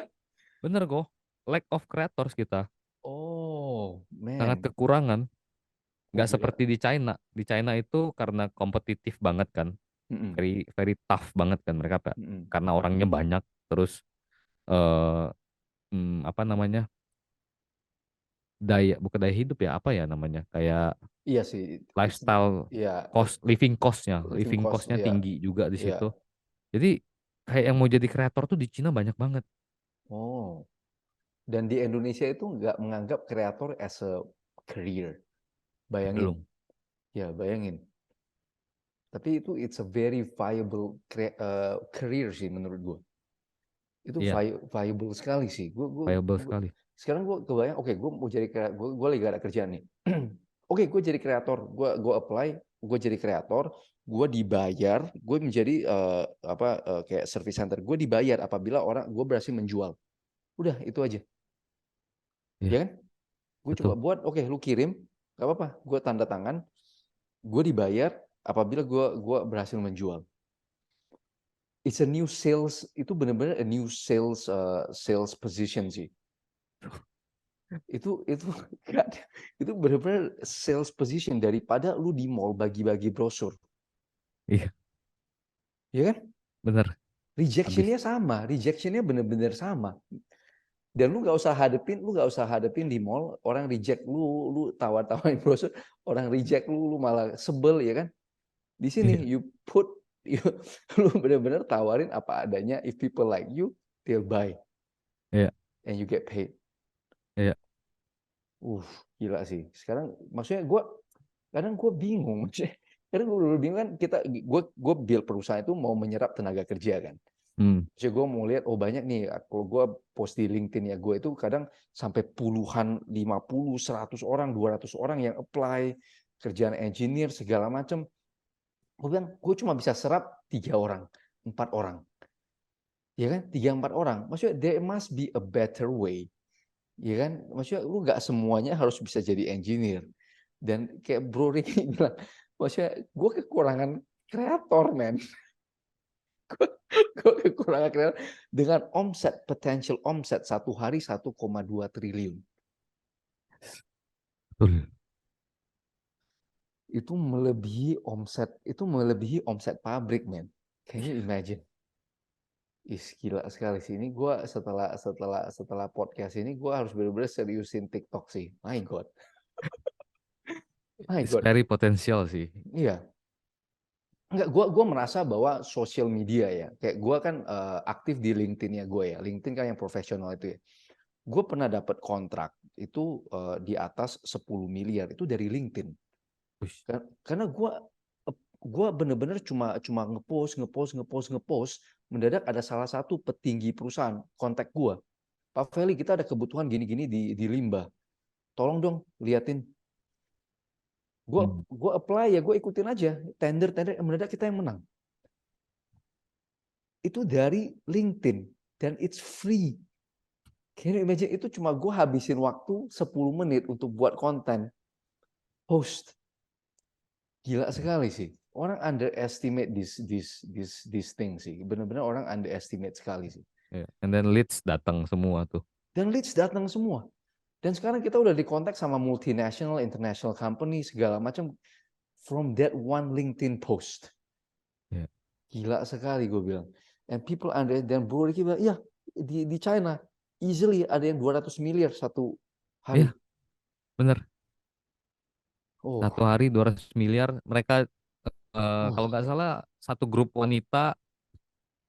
S2: bener kok. Lack of creators kita.
S1: Oh,
S2: Sangat
S1: man,
S2: kekurangan.
S1: oh
S2: Nggak
S1: gila.
S2: seperti di China. Di China itu karena kompetitif banget kan.
S1: Mm-mm,
S2: Very, very tough banget kan mereka, Pak.
S1: mm-mm.
S2: Karena orangnya banyak. Terus, eh apa namanya, bukan daya hidup ya, apa ya namanya, kayak
S1: Iya sih, it's,
S2: lifestyle
S1: ya, living
S2: living
S1: cost,
S2: costnya
S1: ya,
S2: tinggi juga di
S1: ya.
S2: situ. Jadi kayak yang mau jadi kreator tuh di Cina banyak banget.
S1: Oh, dan di Indonesia itu nggak menganggap kreator as a career. Bayangin,
S2: Belum.
S1: ya bayangin. Tapi itu it's a very viable career sih menurut gue. Itu
S2: Iya,
S1: viable sekali sih.
S2: viable sekali.
S1: Sekarang gue kebayang, oke, gue mau jadi kreator, gue lagi gak ada kerjaan nih. Oke, gue jadi kreator, gue apply, gue jadi kreator, gue dibayar, gue menjadi apa, kayak service center, gue dibayar apabila orang gue berhasil menjual. Udah itu aja, ya
S2: Iya,
S1: kan? Gue coba
S2: betul.
S1: buat, oke, lu kirim, gak apa-apa, gue tanda tangan, gue dibayar apabila gue berhasil menjual. It's a new sales, itu benar-benar a new sales, sales position sih. Itu nggak ada, itu benar-benar sales position daripada lu di mall bagi-bagi brosur,
S2: Iya,
S1: ya kan?
S2: bener. Habis.
S1: Rejectionnya sama, rejectionnya benar-benar sama. Dan lu nggak usah hadepin di mall orang reject lu tawar-tawarin brosur, orang reject lu malah sebel, ya kan? Di sini
S2: Iya,
S1: you, lu benar-benar tawarin apa adanya. If people like you, they'll buy
S2: iya,
S1: and you get paid.
S2: iya.
S1: Uh, Gila sih. Sekarang maksudnya kadang gue bingung. Kadang gue bingung kan, gue build perusahaan itu mau menyerap tenaga kerja kan.
S2: Hmm,
S1: Jadi gue mau lihat, oh banyak nih, kalau gue post di LinkedIn ya, gue itu kadang sampai puluhan, 50, 100 orang, 200 orang yang apply, kerjaan engineer, segala macam. Gue bilang, gue cuma bisa serap 3 orang, 4 orang. Ya kan, 3, 4 orang. Maksudnya, there must be a better way. Ya kan, maksudnya lu nggak semuanya harus bisa jadi engineer. Dan kayak Bro Ricky bilang, maksudnya gue kekurangan kreator, men. Gue kekurangan kreator dengan omset, potential omset satu hari 1,2 triliun.
S2: betul.
S1: Itu melebihi omset pabrik, men. Can you imagine? Gila sekali sih. Ini gue setelah podcast ini gue harus benar-benar seriusin TikTok sih. My God, my
S2: It's
S1: God.
S2: very potensial sih.
S1: Iya. Enggak, gua merasa bahwa sosial media ya, kayak gua kan aktif di LinkedIn-nya gue ya. LinkedIn kan yang profesional itu ya. Gue pernah dapat kontrak itu di atas 10 miliar itu dari LinkedIn.
S2: Ush,
S1: Karena gua bener-bener cuma cuma ngepost, mendadak ada salah satu petinggi perusahaan kontak gua. Pak Feli, kita ada kebutuhan gini-gini di Limbah. Tolong dong liatin. Gua
S2: hmm.
S1: gua apply ya, gue ikutin aja. Tender, mendadak kita yang menang. Itu dari LinkedIn dan it's free. Can you imagine, itu cuma gue habisin waktu 10 menit untuk buat konten post. Gila sekali sih. Orang underestimate this thing sih. Benar-benar orang underestimate sekali sih.
S2: Yeah. And then leads datang semua tuh.
S1: Dan leads datang semua. Dan sekarang kita udah dikontak sama multinational, international company segala macam from that one LinkedIn post.
S2: Yeah.
S1: Gila sekali gue bilang. And people under, dan Bro Ricky bilang, iya di China easily ada yang 200 miliar satu hari.
S2: Iya, bener. Satu
S1: Oh,
S2: hari 200 miliar. Mereka, kalau
S1: oh,
S2: nggak salah, satu grup wanita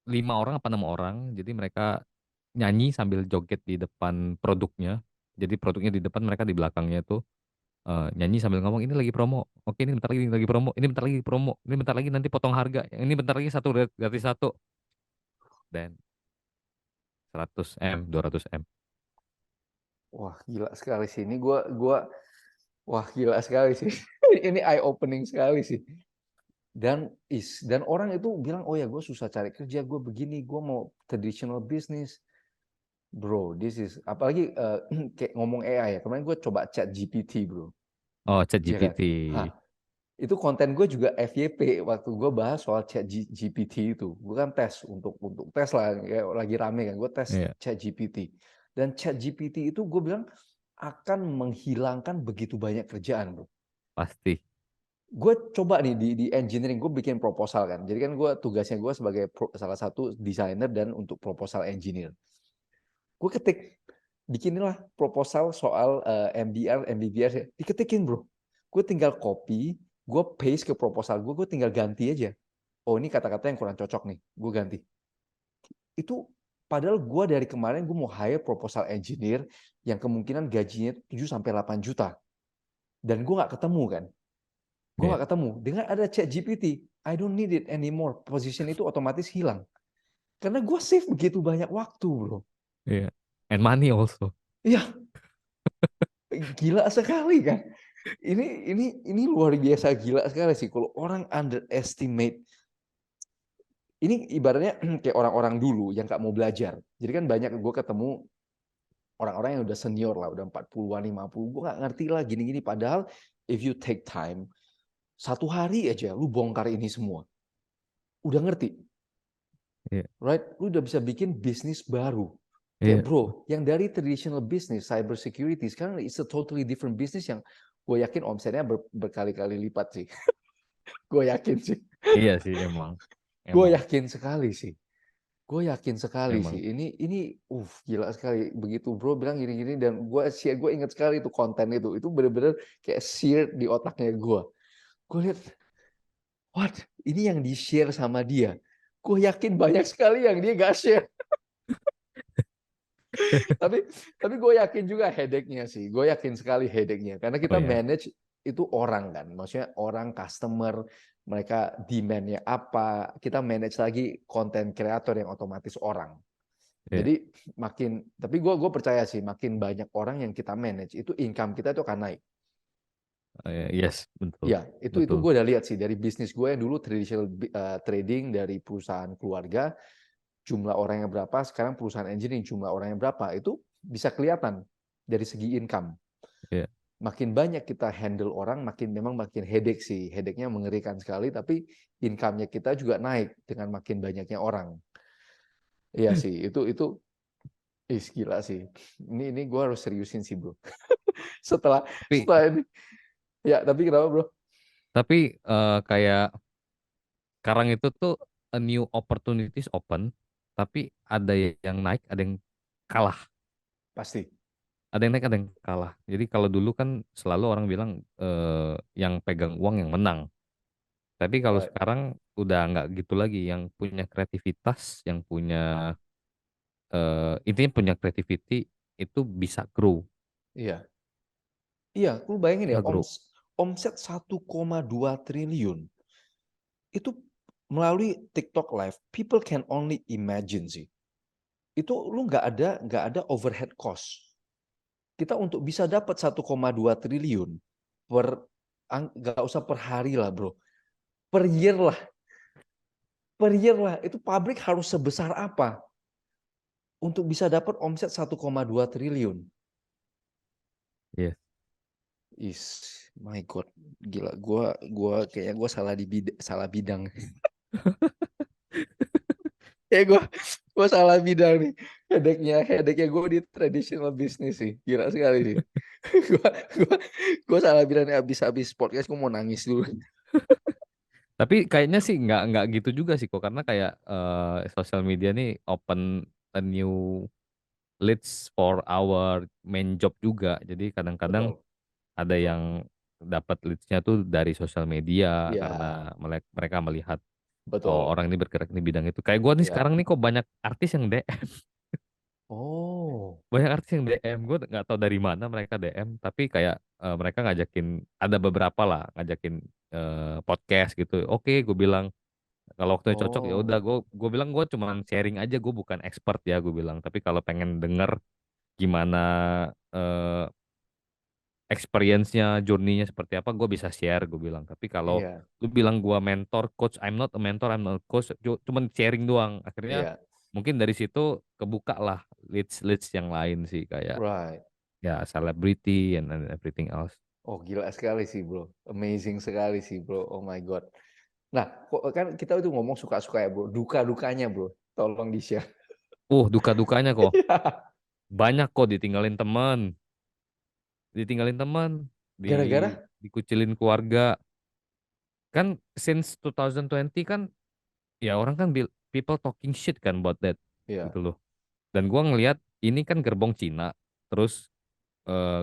S2: 5 orang apa 6 orang. Jadi mereka nyanyi sambil joget di depan produknya. Jadi produknya di depan, mereka di belakangnya tuh. nyanyi sambil ngomong ini lagi promo, oke ini bentar lagi lagi promo, ini bentar lagi promo, ini bentar lagi nanti potong harga, yang ini bentar lagi satu gratis satu, dan 100 M 200 M.
S1: Wah, gila sekali sih. Ini wah gila sekali sih. Ini eye opening sekali sih. Dan orang itu bilang, oh ya gue susah cari kerja, gue begini, gue mau traditional business. Bro, this is apalagi kayak ngomong AI ya. Kemarin gue coba chat GPT, bro.
S2: Oh,
S1: Iya kan?
S2: ChatGPT.
S1: Hah, itu konten gue juga FYP waktu gue bahas soal chat GPT itu. Gue kan tes untuk tes lah, ya, lagi rame kan. Gue tes
S2: Iya,
S1: chat GPT. Dan chat GPT itu gue bilang akan menghilangkan begitu banyak kerjaan, bro.
S2: pasti.
S1: Gue coba nih di engineering, gue bikin proposal kan. Jadi kan gue tugasnya gue sebagai salah satu desainer dan untuk proposal engineer. Gue ketik, bikinilah proposal soal MDR, MBBR, diketikin bro. Gue tinggal copy, gue paste ke proposal gue tinggal ganti aja. Oh ini kata-kata yang kurang cocok nih, gue ganti. Itu padahal gue dari kemarin gue mau hire proposal engineer yang kemungkinan gajinya 7 sampai 8 juta. Dan gue nggak ketemu kan. Gue
S2: Iya,
S1: nggak ketemu. Dengan ada chat GPT, I don't need it anymore. Position itu otomatis hilang. Karena gue save begitu banyak waktu, bro.
S2: iya. And money also.
S1: Iya, gila sekali kan. Ini luar biasa gila sekali sih. Kalau orang underestimate, ini ibaratnya kayak orang-orang dulu yang nggak mau belajar. Jadi kan banyak gue ketemu orang-orang yang udah senior lah, udah 40-an, 50. Gue nggak ngerti lah gini-gini. Padahal if you take time, 1 hari aja lu bongkar ini semua. Udah ngerti.
S2: Iya,
S1: Right? Lu udah bisa bikin bisnis baru. Kayak
S2: iya,
S1: bro, yang dari traditional business, cyber security, sekarang it's a totally different business yang gue yakin omsetnya berkali-kali lipat sih. Gue yakin sih.
S2: iya sih emang,
S1: Gue
S2: emang,
S1: yakin sekali sih. Gue yakin sekali sih.
S2: emang.
S1: Ini gila sekali. Begitu bro bilang gini-gini dan gue ingat sekali itu konten itu. Itu bener-bener kayak sear di otaknya gue. Gue lihat, what? Ini yang di-share sama dia. Gue yakin banyak sekali yang dia gak share. tapi tapi gue yakin juga headache-nya sih. Gue yakin sekali headache-nya karena
S2: Oh
S1: kita
S2: ya,
S1: manage itu orang kan, maksudnya orang customer mereka demand-nya apa, kita manage lagi konten kreator yang otomatis orang.
S2: iya.
S1: Jadi tapi gue percaya sih makin banyak orang yang kita manage itu income kita itu akan naik.
S2: Oh, iya, yes, betul,
S1: Ya, itu
S2: betul.
S1: gue udah lihat sih dari bisnis gue yang dulu traditional trading dari perusahaan keluarga, jumlah orangnya berapa, sekarang perusahaan engineering jumlah orangnya berapa, itu bisa kelihatan dari segi income.
S2: Iya,
S1: Makin banyak kita handle orang, makin headache sih. Headache-nya mengerikan sekali, tapi income-nya kita juga naik dengan makin banyaknya orang. Iya sih, itu gila sih. Ini gue harus seriusin sih, bro. Setelah
S2: tapi
S1: setelah ini. Ya, tapi kenapa, bro?
S2: kayak sekarang itu tuh a new opportunities open, tapi ada yang naik, ada yang kalah.
S1: Pasti.
S2: Ada yang naik, ada yang kalah. Jadi kalau dulu kan selalu orang bilang yang pegang uang yang menang. Tapi kalau
S1: Right.
S2: sekarang udah nggak gitu lagi. Yang punya kreativitas, yang punya intinya punya creativity itu bisa grow,
S1: Iya. Iya, lu bayangin ya,
S2: bisa grow.
S1: omset 1,2 triliun itu melalui TikTok Live, people can only imagine sih. Itu lu nggak ada overhead cost. Kita untuk bisa dapat 1,2 triliun nggak usah per hari lah bro, per year lah, itu pabrik harus sebesar apa untuk bisa dapat omset 1,2 triliun.
S2: Yes.
S1: Is my god, gila, kayaknya gue salah bidang. Kayak gue salah bidang nih. Headache-nya gue di traditional business sih, gila sekali sih. gue gue gue salah bidang nih, habis podcast gue mau nangis dulu.
S2: Tapi kayaknya sih nggak gitu juga sih kok, karena kayak sosial media nih open a new leads for our main job juga. Jadi kadang-kadang
S1: Betul,
S2: ada
S1: betul.
S2: yang dapat leadsnya tuh dari sosial media
S1: Ya,
S2: karena mereka melihat oh
S1: betul.
S2: orang ini bergerak di bidang itu. Kayak gue nih
S1: Ya.
S2: sekarang nih kok banyak artis yang DM,
S1: Oh,
S2: banyak artis yang DM. Gue nggak tahu dari mana mereka DM, tapi kayak mereka ngajakin, ada beberapa lah ngajakin podcast gitu. Oke, gue bilang kalau waktunya cocok ya udah,
S1: Oh,
S2: gue bilang gue cuma sharing aja, gue bukan expert ya, gue bilang. Tapi kalau pengen denger gimana eh, experience-nya, journey-nya seperti apa, gue bisa share, gue bilang. Tapi kalau
S1: iya,
S2: lu bilang gue mentor, coach, I'm not a mentor, I'm not a coach, cuman sharing doang. Akhirnya
S1: iya,
S2: mungkin dari situ kebuka lah leads yang lain sih, kayak
S1: right.
S2: ya celebrity and everything else.
S1: Oh, gila sekali sih, bro. Amazing sekali sih, bro. Oh my God. Nah, kok kan kita itu ngomong suka-suka ya, bro. Duka-dukanya, bro. Tolong di-share.
S2: Duka-dukanya kok
S1: Iya.
S2: banyak kok, ditinggalin teman, di
S1: Gara-gara?
S2: dikucilin keluarga. Kan since 2020 kan, ya orang kan people talking shit kan about that
S1: Iya.
S2: gitu loh. Dan gua ngelihat ini kan gerbong Cina, terus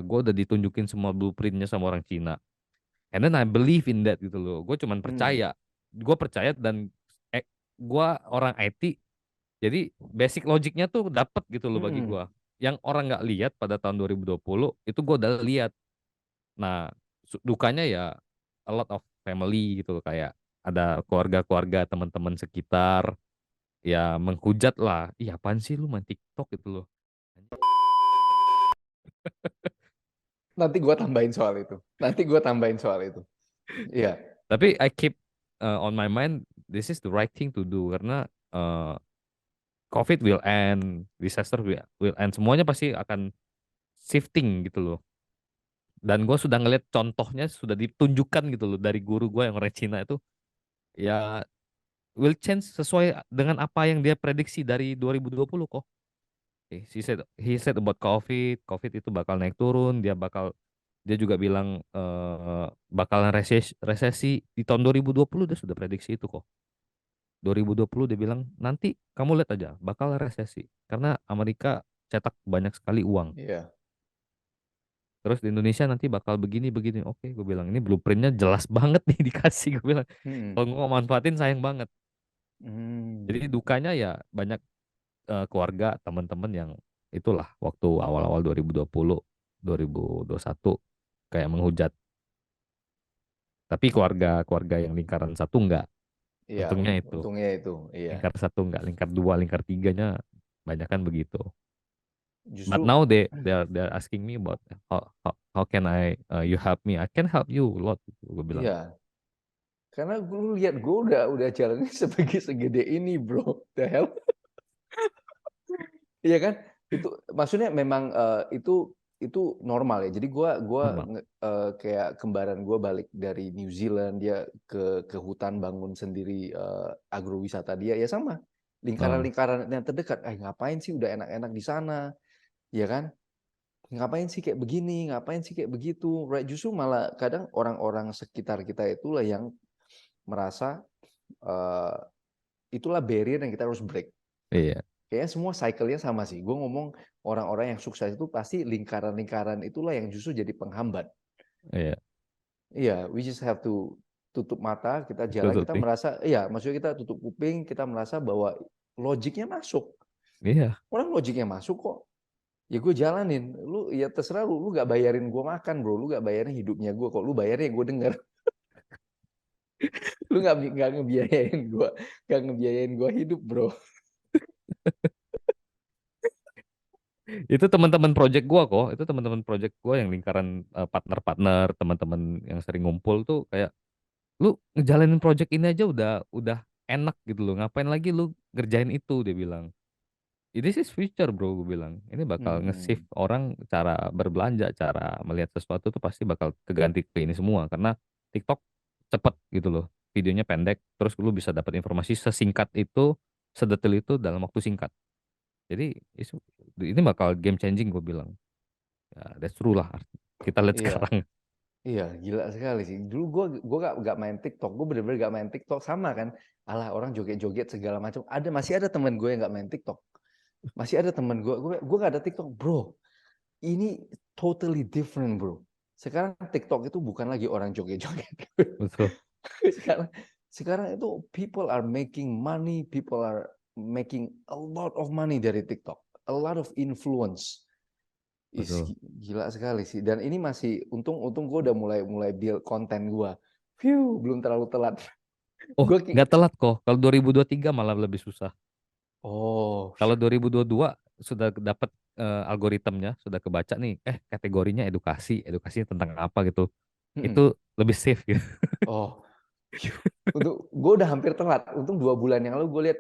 S2: gua udah ditunjukin semua blueprintnya sama orang Cina. And then I believe in that gitu loh. Gue cuman
S1: Hmm.
S2: percaya, gue percaya dan eh, gue orang IT, jadi basic logiknya tuh dapet gitu loh bagi
S1: Hmm.
S2: gue. Yang orang nggak lihat pada tahun 2020 itu gue udah lihat. Nah, dukanya ya a lot of family gitu loh, kayak ada keluarga-keluarga, teman-teman sekitar ya menghujat lah. Iya apaan sih lu main TikTok gitu loh.
S1: Nanti gua tambahin soal itu. Nanti gua tambahin soal itu. Iya.
S2: Tapi I keep on my mind, this is the right thing to do, karena uh, COVID will end, disaster will end, semuanya pasti akan shifting gitu loh. Dan gue sudah ngeliat contohnya, sudah ditunjukkan gitu loh dari guru gue yang orang Cina itu, ya will change sesuai dengan apa yang dia prediksi dari 2020 kok. He said about COVID, COVID itu bakal naik turun, dia juga bilang bakalan resesi di tahun 2020, dia sudah prediksi itu kok. 2020 dia bilang nanti kamu lihat aja bakal resesi karena Amerika cetak banyak sekali uang.
S1: Iya.
S2: Terus di Indonesia nanti bakal begini begini. Oke, gue bilang ini blueprintnya jelas banget nih dikasih. Gue bilang
S1: Hmm.
S2: kalau gue manfaatin sayang banget. Jadi
S1: Hmm.
S2: dukanya ya banyak keluarga, teman-teman yang itulah waktu awal-awal 2020, 2021 kayak menghujat. Tapi keluarga-keluarga yang lingkaran satu enggak.
S1: Iya,
S2: Untungnya itu.
S1: untungnya itu. Iya.
S2: Lingkar satu enggak, lingkar dua, lingkar tiganya banyak kan begitu. But
S1: Justru
S2: now they're asking me about how can you help me? I can help you a lot. Gue bilang.
S1: iya. Karena lu lihat gue udah jalannya segede ini, bro. The hell? Iya kan? Itu maksudnya memang itu normal ya. Jadi gua
S2: Normal.
S1: kayak kembaran gua balik dari New Zealand, dia ke hutan bangun sendiri agrowisata dia ya sama.
S2: Oh,
S1: Lingkaran-lingkaran yang terdekat, ngapain sih udah enak-enak di sana, ya kan? Ngapain sih kayak begini, ngapain sih kayak begitu. Right? Justru malah kadang orang-orang sekitar kita itulah yang merasa eh, itulah barrier yang kita harus break.
S2: iya,
S1: Kayaknya semua cycle-nya sama sih. Gue ngomong orang-orang yang sukses itu pasti lingkaran-lingkaran itulah yang justru jadi penghambat.
S2: iya.
S1: Iya, we just have to tutup mata, kita jalan,
S2: Tutup
S1: kita
S2: nih.
S1: merasa, iya, maksudnya kita tutup kuping, kita merasa bahwa logiknya masuk.
S2: Iya.
S1: Orang logiknya masuk kok. Ya gue jalanin. Lu ya terserah lu gak bayarin gue makan, bro. Lu gak bayarin hidupnya gue. Kok lu bayarnya gue denger. Lu gak ngebiayain gue, gak ngebiayain gue hidup, bro.
S2: Itu teman-teman project gua kok. Itu teman-teman project gua yang lingkaran partner-partner, teman-teman yang sering ngumpul tuh kayak lu ngejalanin project ini aja udah enak gitu loh. Ngapain lagi lu ngerjain itu, dia bilang. This is future bro, gue bilang. Ini bakal nge-shift
S1: Hmm,
S2: orang cara berbelanja, cara melihat sesuatu tuh pasti bakal keganti ke ini semua. Karena TikTok cepet gitu loh. Videonya pendek, terus lu bisa dapat informasi sesingkat itu, sedetil itu dalam waktu singkat. Jadi ini bakal game changing gue bilang. Ya, that's true lah. Kita lihat
S1: iya.
S2: sekarang.
S1: Iya, gila sekali sih. Dulu gue gak main TikTok, gue bener-bener gak main TikTok sama kan. Alah orang joget-joget segala macam. Masih ada temen gue yang gak main TikTok. Masih ada temen gue gak ada TikTok, bro. Ini totally different, bro. Sekarang TikTok itu bukan lagi orang joget-joget.
S2: Betul.
S1: sekarang, sekarang itu people are making money, people are making a lot of money dari TikTok, a lot of influence.
S2: betul.
S1: Gila sekali sih. Dan ini masih untung gue udah mulai build konten gue. Belum terlalu telat.
S2: Oh,
S1: Gue
S2: nggak telat kok. Kalau 2023 malah lebih susah.
S1: oh,
S2: Kalau 2022 sudah dapat algoritmnya, sudah kebaca nih, kategorinya edukasi, edukasi tentang apa gitu.
S1: mm-mm.
S2: Itu lebih safe gitu.
S1: Oh, untuk gue udah hampir telat. Untung 2 bulan yang lalu gue lihat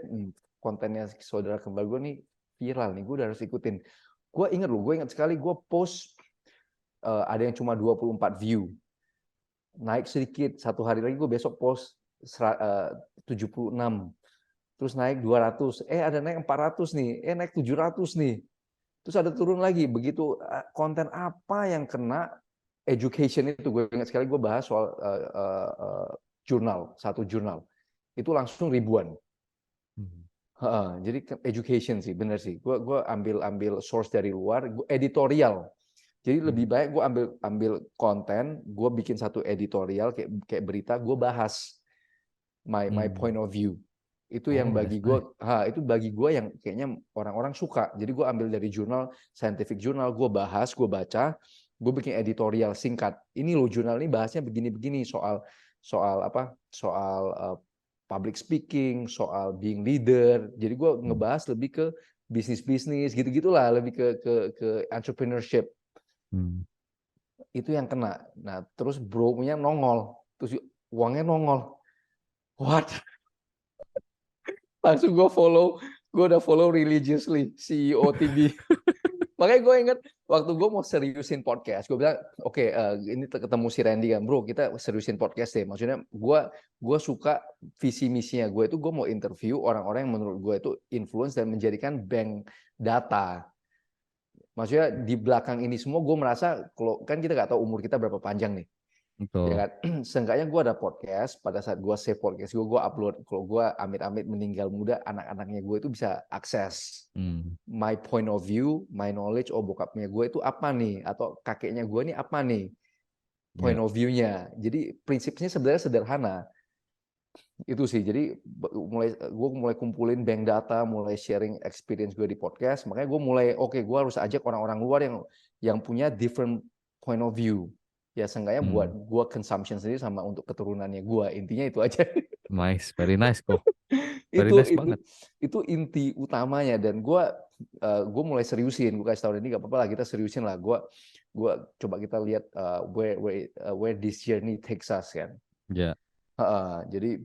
S1: kontennya saudara kembar gue nih viral nih. Gue udah harus ikutin. Gue ingat sekali gue post ada yang cuma 24 view. Naik sedikit, 1 hari lagi gue besok post 76. Terus naik 200. Ada naik 400 nih. Naik 700 nih. Terus ada turun lagi. Begitu konten apa yang kena education itu. Gue ingat sekali gue bahas soal jurnal, satu jurnal. Itu langsung ribuan.
S2: Hmm.
S1: Jadi education sih, bener sih. Gue ambil source dari luar, gue editorial. Jadi lebih
S2: Hmm.
S1: baik gue ambil konten, gue bikin satu editorial kayak berita, gue bahas my
S2: Hmm.
S1: point of view. Itu yang
S2: Oh, that's
S1: bagi
S2: nice.
S1: gue, itu bagi gue yang kayaknya orang-orang suka. Jadi gue ambil dari jurnal, scientific journal, gue bahas, gue baca, gue bikin editorial singkat. Ini loh jurnal ini bahasnya begini-begini soal soal apa? Soal public speaking, soal being leader. Jadi gue
S2: Hmm.
S1: ngebahas lebih ke bisnis-bisnis gitu-gitulah, lebih ke entrepreneurship.
S2: Hmm.
S1: Itu yang kena. Nah, terus bro-nya nongol, terus uangnya nongol. What? Langsung gue udah follow religiously CEO TB. Makanya gue inget waktu gue mau seriusin podcast, gue bilang, oke, ini ketemu si Randy kan, bro, kita seriusin podcast deh. Maksudnya gue suka visi misinya gue itu gue mau interview orang-orang yang menurut gue itu influence dan menjadikan bank data. Maksudnya di belakang ini semua gue merasa kalau kan kita nggak tahu umur kita berapa panjang nih. Ya
S2: Betul.
S1: kan, seenggaknya gue ada podcast. Pada saat gue save podcast gue upload. Kalau gue amit-amit meninggal muda, anak-anaknya gue itu bisa akses
S2: Hmm.
S1: my point of view, my knowledge. Oh, bokapnya gue itu apa nih, atau kakeknya gue ini apa nih point
S2: Ya.
S1: of view-nya. Jadi prinsipnya sebenarnya sederhana. Itu sih. Jadi gue mulai kumpulin bank data, mulai sharing experience gue di podcast. Makanya gue mulai gue harus ajak orang-orang luar yang punya different point of view. Ya seenggaknya buat
S2: Hmm.
S1: gue consumption sendiri sama untuk keturunannya gue. Intinya itu aja.
S2: Nice, very nice kok. Very
S1: itu
S2: nice
S1: itu
S2: banget.
S1: itu inti utamanya. Dan gue mulai seriusin. Gue kasih tahu ini gak apa-apa lah, kita seriusin lah. Gue coba kita lihat where this journey takes us kan.
S2: Ya.
S1: Jadi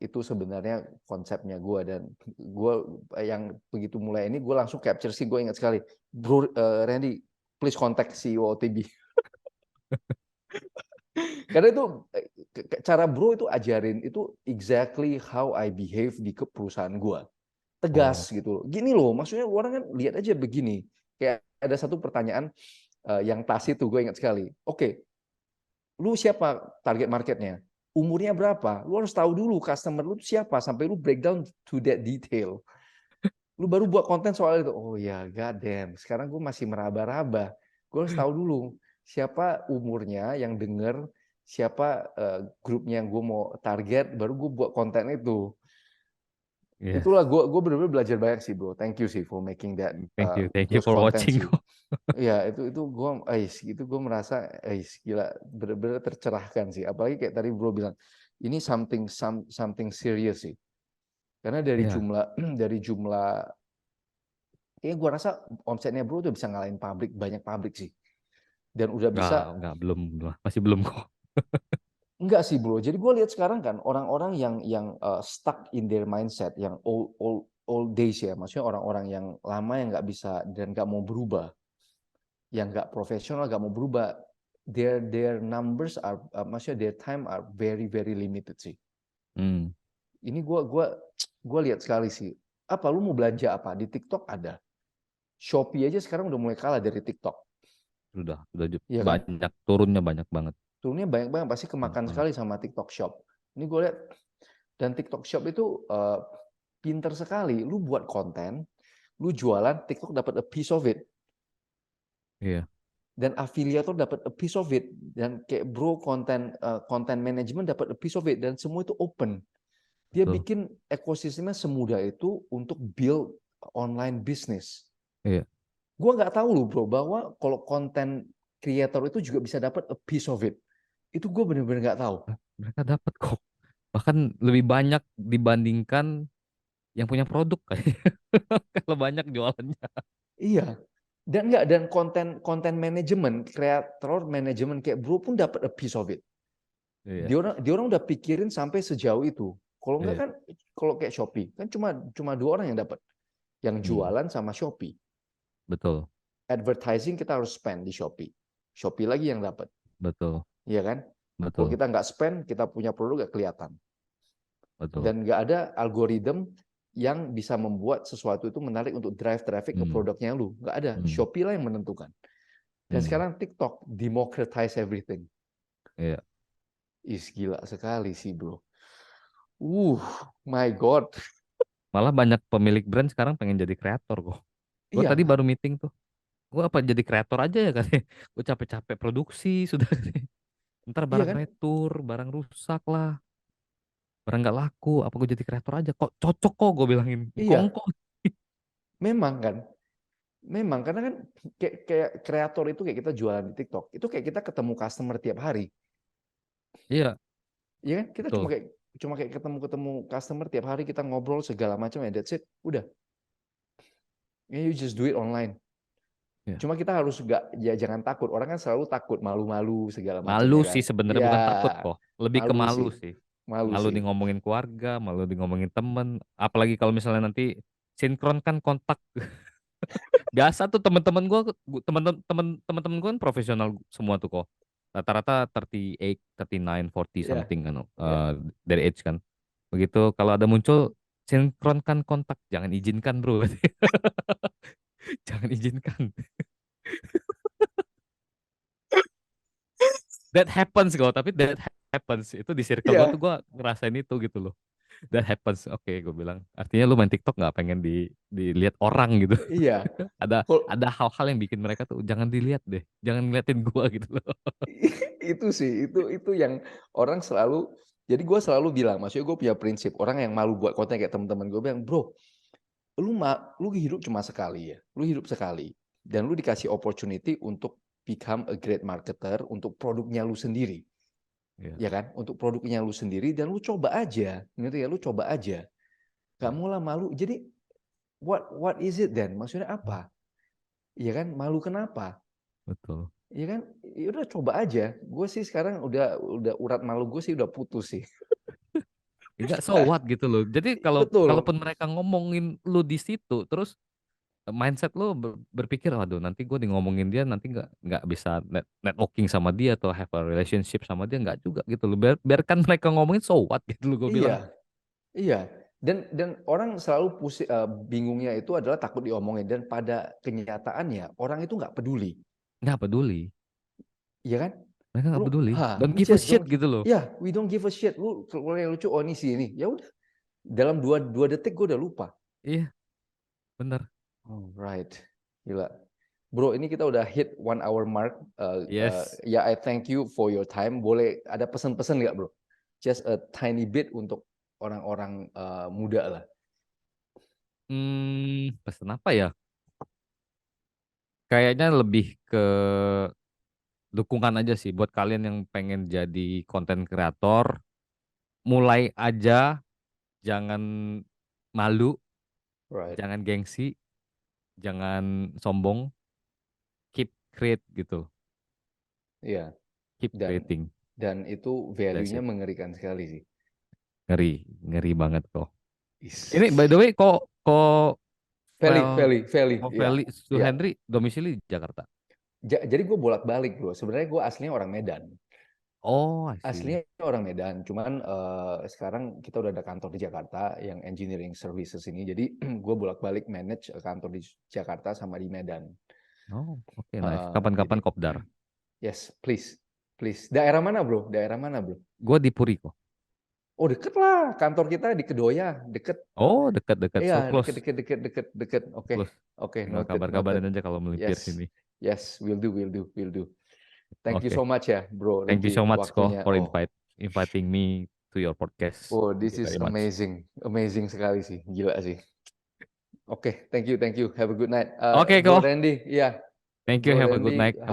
S1: itu sebenarnya konsepnya gue. Dan gue yang begitu mulai ini gue langsung capture sih. Gue ingat sekali, bro, Randy, please contact CEO OTB. Karena itu cara bro itu ajarin itu exactly how I behave di perusahaan gue.
S2: Oh.
S1: Tegas gitu. Gini loh, maksudnya orang kan lihat aja begini. Kayak ada satu pertanyaan yang tasi itu gue ingat sekali. Oke, lu siapa target marketnya? Umurnya berapa? Lu harus tahu dulu customer lu siapa sampai lu breakdown to that detail. Lu baru buat konten soal itu. Oh ya, god damn. Sekarang gue masih meraba-raba. Gue harus tahu dulu siapa umurnya yang denger, siapa grupnya yang gue mau target, baru gue buat konten itu.
S2: Yes.
S1: Itulah gue benar-benar belajar banyak sih, bro. Thank you sih for making that
S2: Thank you
S1: those
S2: for
S1: content
S2: watching
S1: sih.
S2: kok.
S1: Iya, gue merasa gila, benar-benar tercerahkan sih. Apalagi kayak tadi bro bilang, ini something serious sih. Karena dari
S2: Ya,
S1: jumlah dari jumlah kayaknya gue rasa omsetnya bro udah bisa ngalahin banyak pabrik sih. Dan udah bisa,
S2: nggak, belum, masih belum kok.
S1: enggak sih bro. Jadi gue lihat sekarang kan orang-orang yang stuck in their mindset, yang old days ya. Maksudnya orang-orang yang lama yang nggak bisa dan nggak mau berubah, yang nggak profesional nggak mau berubah. Their numbers are, maksudnya their time are very very limited sih.
S2: Hmm.
S1: Ini gue lihat sekali sih. Apa lu mau belanja apa di TikTok ada. Shopee aja sekarang udah mulai kalah dari TikTok.
S2: Sudah
S1: Iya kan?
S2: banyak, turunnya banyak banget.
S1: Turunnya banyak banget, pasti
S2: Banyak
S1: kemakan
S2: banget.
S1: sekali sama TikTok Shop. Ini gue lihat, dan TikTok Shop itu pinter sekali. Lu buat konten, lu jualan, TikTok dapat a piece of it.
S2: Iya,
S1: Dan afiliator dapat a piece of it. Dan kayak bro, konten management dapat a piece of it. Dan semua itu open. Dia
S2: betul.
S1: bikin ekosistemnya semudah itu untuk build online business.
S2: Iya.
S1: Gua nggak tahu loh bro, bahwa kalau konten creator itu juga bisa dapat a piece of it. Itu gue bener-bener nggak tahu.
S2: Mereka dapat kok. Bahkan lebih banyak dibandingkan yang punya produk kayaknya. Kalau banyak jualannya.
S1: Iya. Dan enggak, dan konten manajemen, kreator manajemen kayak bro pun dapat a piece of it.
S2: Iya,
S1: Dia orang udah pikirin sampai sejauh itu. Kalau enggak
S2: iya.
S1: kan, kalau kayak Shopee kan cuma dua orang yang dapat, yang
S2: Hmm,
S1: jualan sama Shopee.
S2: betul,
S1: Advertising kita harus spend di Shopee. Shopee lagi yang dapat,
S2: betul,
S1: iya kan? Kalau
S2: betul,
S1: kita nggak spend, kita punya produk nggak kelihatan.
S2: betul.
S1: Dan nggak ada algoritma yang bisa membuat sesuatu itu menarik untuk drive traffic ke
S2: Hmm,
S1: produknya lu. Nggak ada.
S2: hmm,
S1: Shopee lah yang menentukan. Dan
S2: hmm.
S1: sekarang TikTok democratize everything.
S2: Iya.
S1: Gila sekali sih bro. Uh, my God.
S2: Malah banyak pemilik brand sekarang pengen jadi kreator kok. Gue tadi
S1: Iya,
S2: baru meeting tuh. Gue apa jadi kreator aja ya kan? Gue capek-capek produksi sudah. Ntar
S1: iya
S2: barang
S1: kan?
S2: retur, barang rusak lah, barang nggak laku. Apa gue jadi kreator aja? Kok cocok kok gue bilangin.
S1: Iya,
S2: Kongko.
S1: memang kan. Memang karena kan kayak kreator itu kayak kita jualan di TikTok. Itu kayak kita ketemu customer tiap hari.
S2: Iya,
S1: Iya kan? Kita cuma
S2: betul.
S1: kayak ketemu customer tiap hari, kita ngobrol segala macam ya, that's it. Udah. You just do it online.
S2: Iya.
S1: Cuma kita harus nggak, ya jangan takut. Orang kan selalu takut, malu-malu segala macam
S2: Malu
S1: ya kan.
S2: sih sebenarnya
S1: Ya,
S2: bukan takut kok. Lebih ke
S1: malu
S2: malu
S1: sih.
S2: sih.
S1: Malu
S2: Malu
S1: sih.
S2: di ngomongin keluarga, malu di ngomongin temen. Apalagi kalau misalnya nanti sinkronkan kontak. Biasa tuh teman-teman gue, teman-teman gue kan profesional semua tuh kok. Rata-rata 38, 39, 40
S1: Ya,
S2: something kan,
S1: ya.
S2: dari age kan. Begitu kalau ada muncul sinkronkan kontak, jangan izinkan bro. Jangan izinkan. That happens kok, tapi that happens itu di circle gue tuh
S1: Iya,
S2: gue ngerasain itu gitu loh. That happens. Oke, gue bilang. Artinya lu main TikTok nggak pengen dilihat orang gitu.
S1: iya.
S2: Ada
S1: Kok
S2: ada hal-hal yang bikin mereka tuh jangan dilihat deh, jangan ngeliatin gua gitu loh.
S1: itu sih, itu yang orang selalu. Jadi gue selalu bilang, maksudnya gue punya prinsip, orang yang malu buat konten kayak teman-teman gue bilang, bro, lu hidup cuma sekali ya, lu hidup sekali, dan lu dikasih opportunity untuk become a great marketer untuk produknya lu sendiri,
S2: Iya,
S1: ya kan? Untuk produknya lu sendiri, dan lu coba aja, gitu ya, lu coba aja, gak
S2: iya,
S1: mau lah malu. Jadi what is it then? Maksudnya apa? Ya kan, malu kenapa?
S2: betul.
S1: Ya kan, ya udah coba aja. Gue sih sekarang udah urat malu gue sih udah putus sih.
S2: Enggak, so what gitu loh. Jadi kalau
S1: Betul.
S2: kalaupun mereka ngomongin lu di situ, terus mindset lu berpikir, waduh nanti gue di ngomongin dia nanti nggak bisa networking sama dia atau have a relationship sama dia nggak juga gitu loh. Biarkan mereka ngomongin so what gitu loh gue bilang.
S1: Iya, iya. Dan orang selalu bingungnya itu adalah takut diomongin, dan pada kenyataannya orang itu nggak peduli,
S2: Nggak peduli,
S1: ya kan?
S2: mereka nggak
S1: Lu,
S2: peduli. Don't
S1: we
S2: give a
S1: just
S2: shit
S1: don't,
S2: gitu loh.
S1: ya, we don't give a shit. Lu kalau yang lucu, oh ini sih ini, ya udah. Dalam dua detik gue udah lupa.
S2: Iya, bener.
S1: Alright, gila. Bro, ini kita udah hit 1 hour mark.
S2: Yes.
S1: Ya, I thank you for your time. Boleh ada pesan-pesan nggak, bro? Just a tiny bit untuk orang-orang muda lah.
S2: Pesan apa ya? Kayaknya lebih ke dukungan aja sih buat kalian yang pengen jadi konten kreator. Mulai aja, jangan malu,
S1: Right.
S2: jangan gengsi, jangan sombong, keep create gitu,
S1: Iya.
S2: keep
S1: Dan
S2: creating.
S1: dan itu
S2: That's
S1: value-nya
S2: it.
S1: mengerikan sekali sih.
S2: Ngeri, ngeri banget kok. Ini by
S1: Is.
S2: the way, kok
S1: Feli,
S2: file
S1: Feli, Feli.
S2: kok
S1: Ya,
S2: Feli
S1: ya.
S2: Suhendri domisili Jakarta.
S1: Jadi gue bolak-balik, bro. Sebenarnya gue aslinya orang Medan.
S2: Oh, I see.
S1: Aslinya orang Medan, cuman sekarang kita udah ada kantor di Jakarta yang engineering services ini. Jadi gue bolak-balik manage kantor di Jakarta sama di Medan.
S2: Oh, oke, nice. Kapan-kapan
S1: Jadi
S2: kopdar.
S1: yes, please, please. Daerah mana, bro? Daerah mana, bro?
S2: Gue di Puri kok.
S1: Oh, deket lah. Kantor kita di Kedoya, deket.
S2: Oh, dekat-dekat,
S1: Iya,
S2: so
S1: deket,
S2: close,
S1: deket, deket, deket, deket. Oke,
S2: close.
S1: oke,
S2: Tinggal
S1: noted, noted.
S2: kabar-kabarin aja kalau melipir
S1: Yes,
S2: sini.
S1: yes, will do, will do, will do. Thank you
S2: Oke.
S1: so much ya, bro
S2: Thank you
S1: Ricky,
S2: so much ko
S1: waktunya.
S2: for
S1: Oh,
S2: inviting me to your podcast.
S1: oh,
S2: Thank
S1: this
S2: you
S1: is
S2: very much.
S1: amazing, amazing sekali sih, gila sih. Oke, thank you. Have a good night.
S2: Oke,
S1: Bro
S2: Ko.
S1: Randy, iya,
S2: Thank you.
S1: Bro
S2: Have a good
S1: Randy.
S2: night.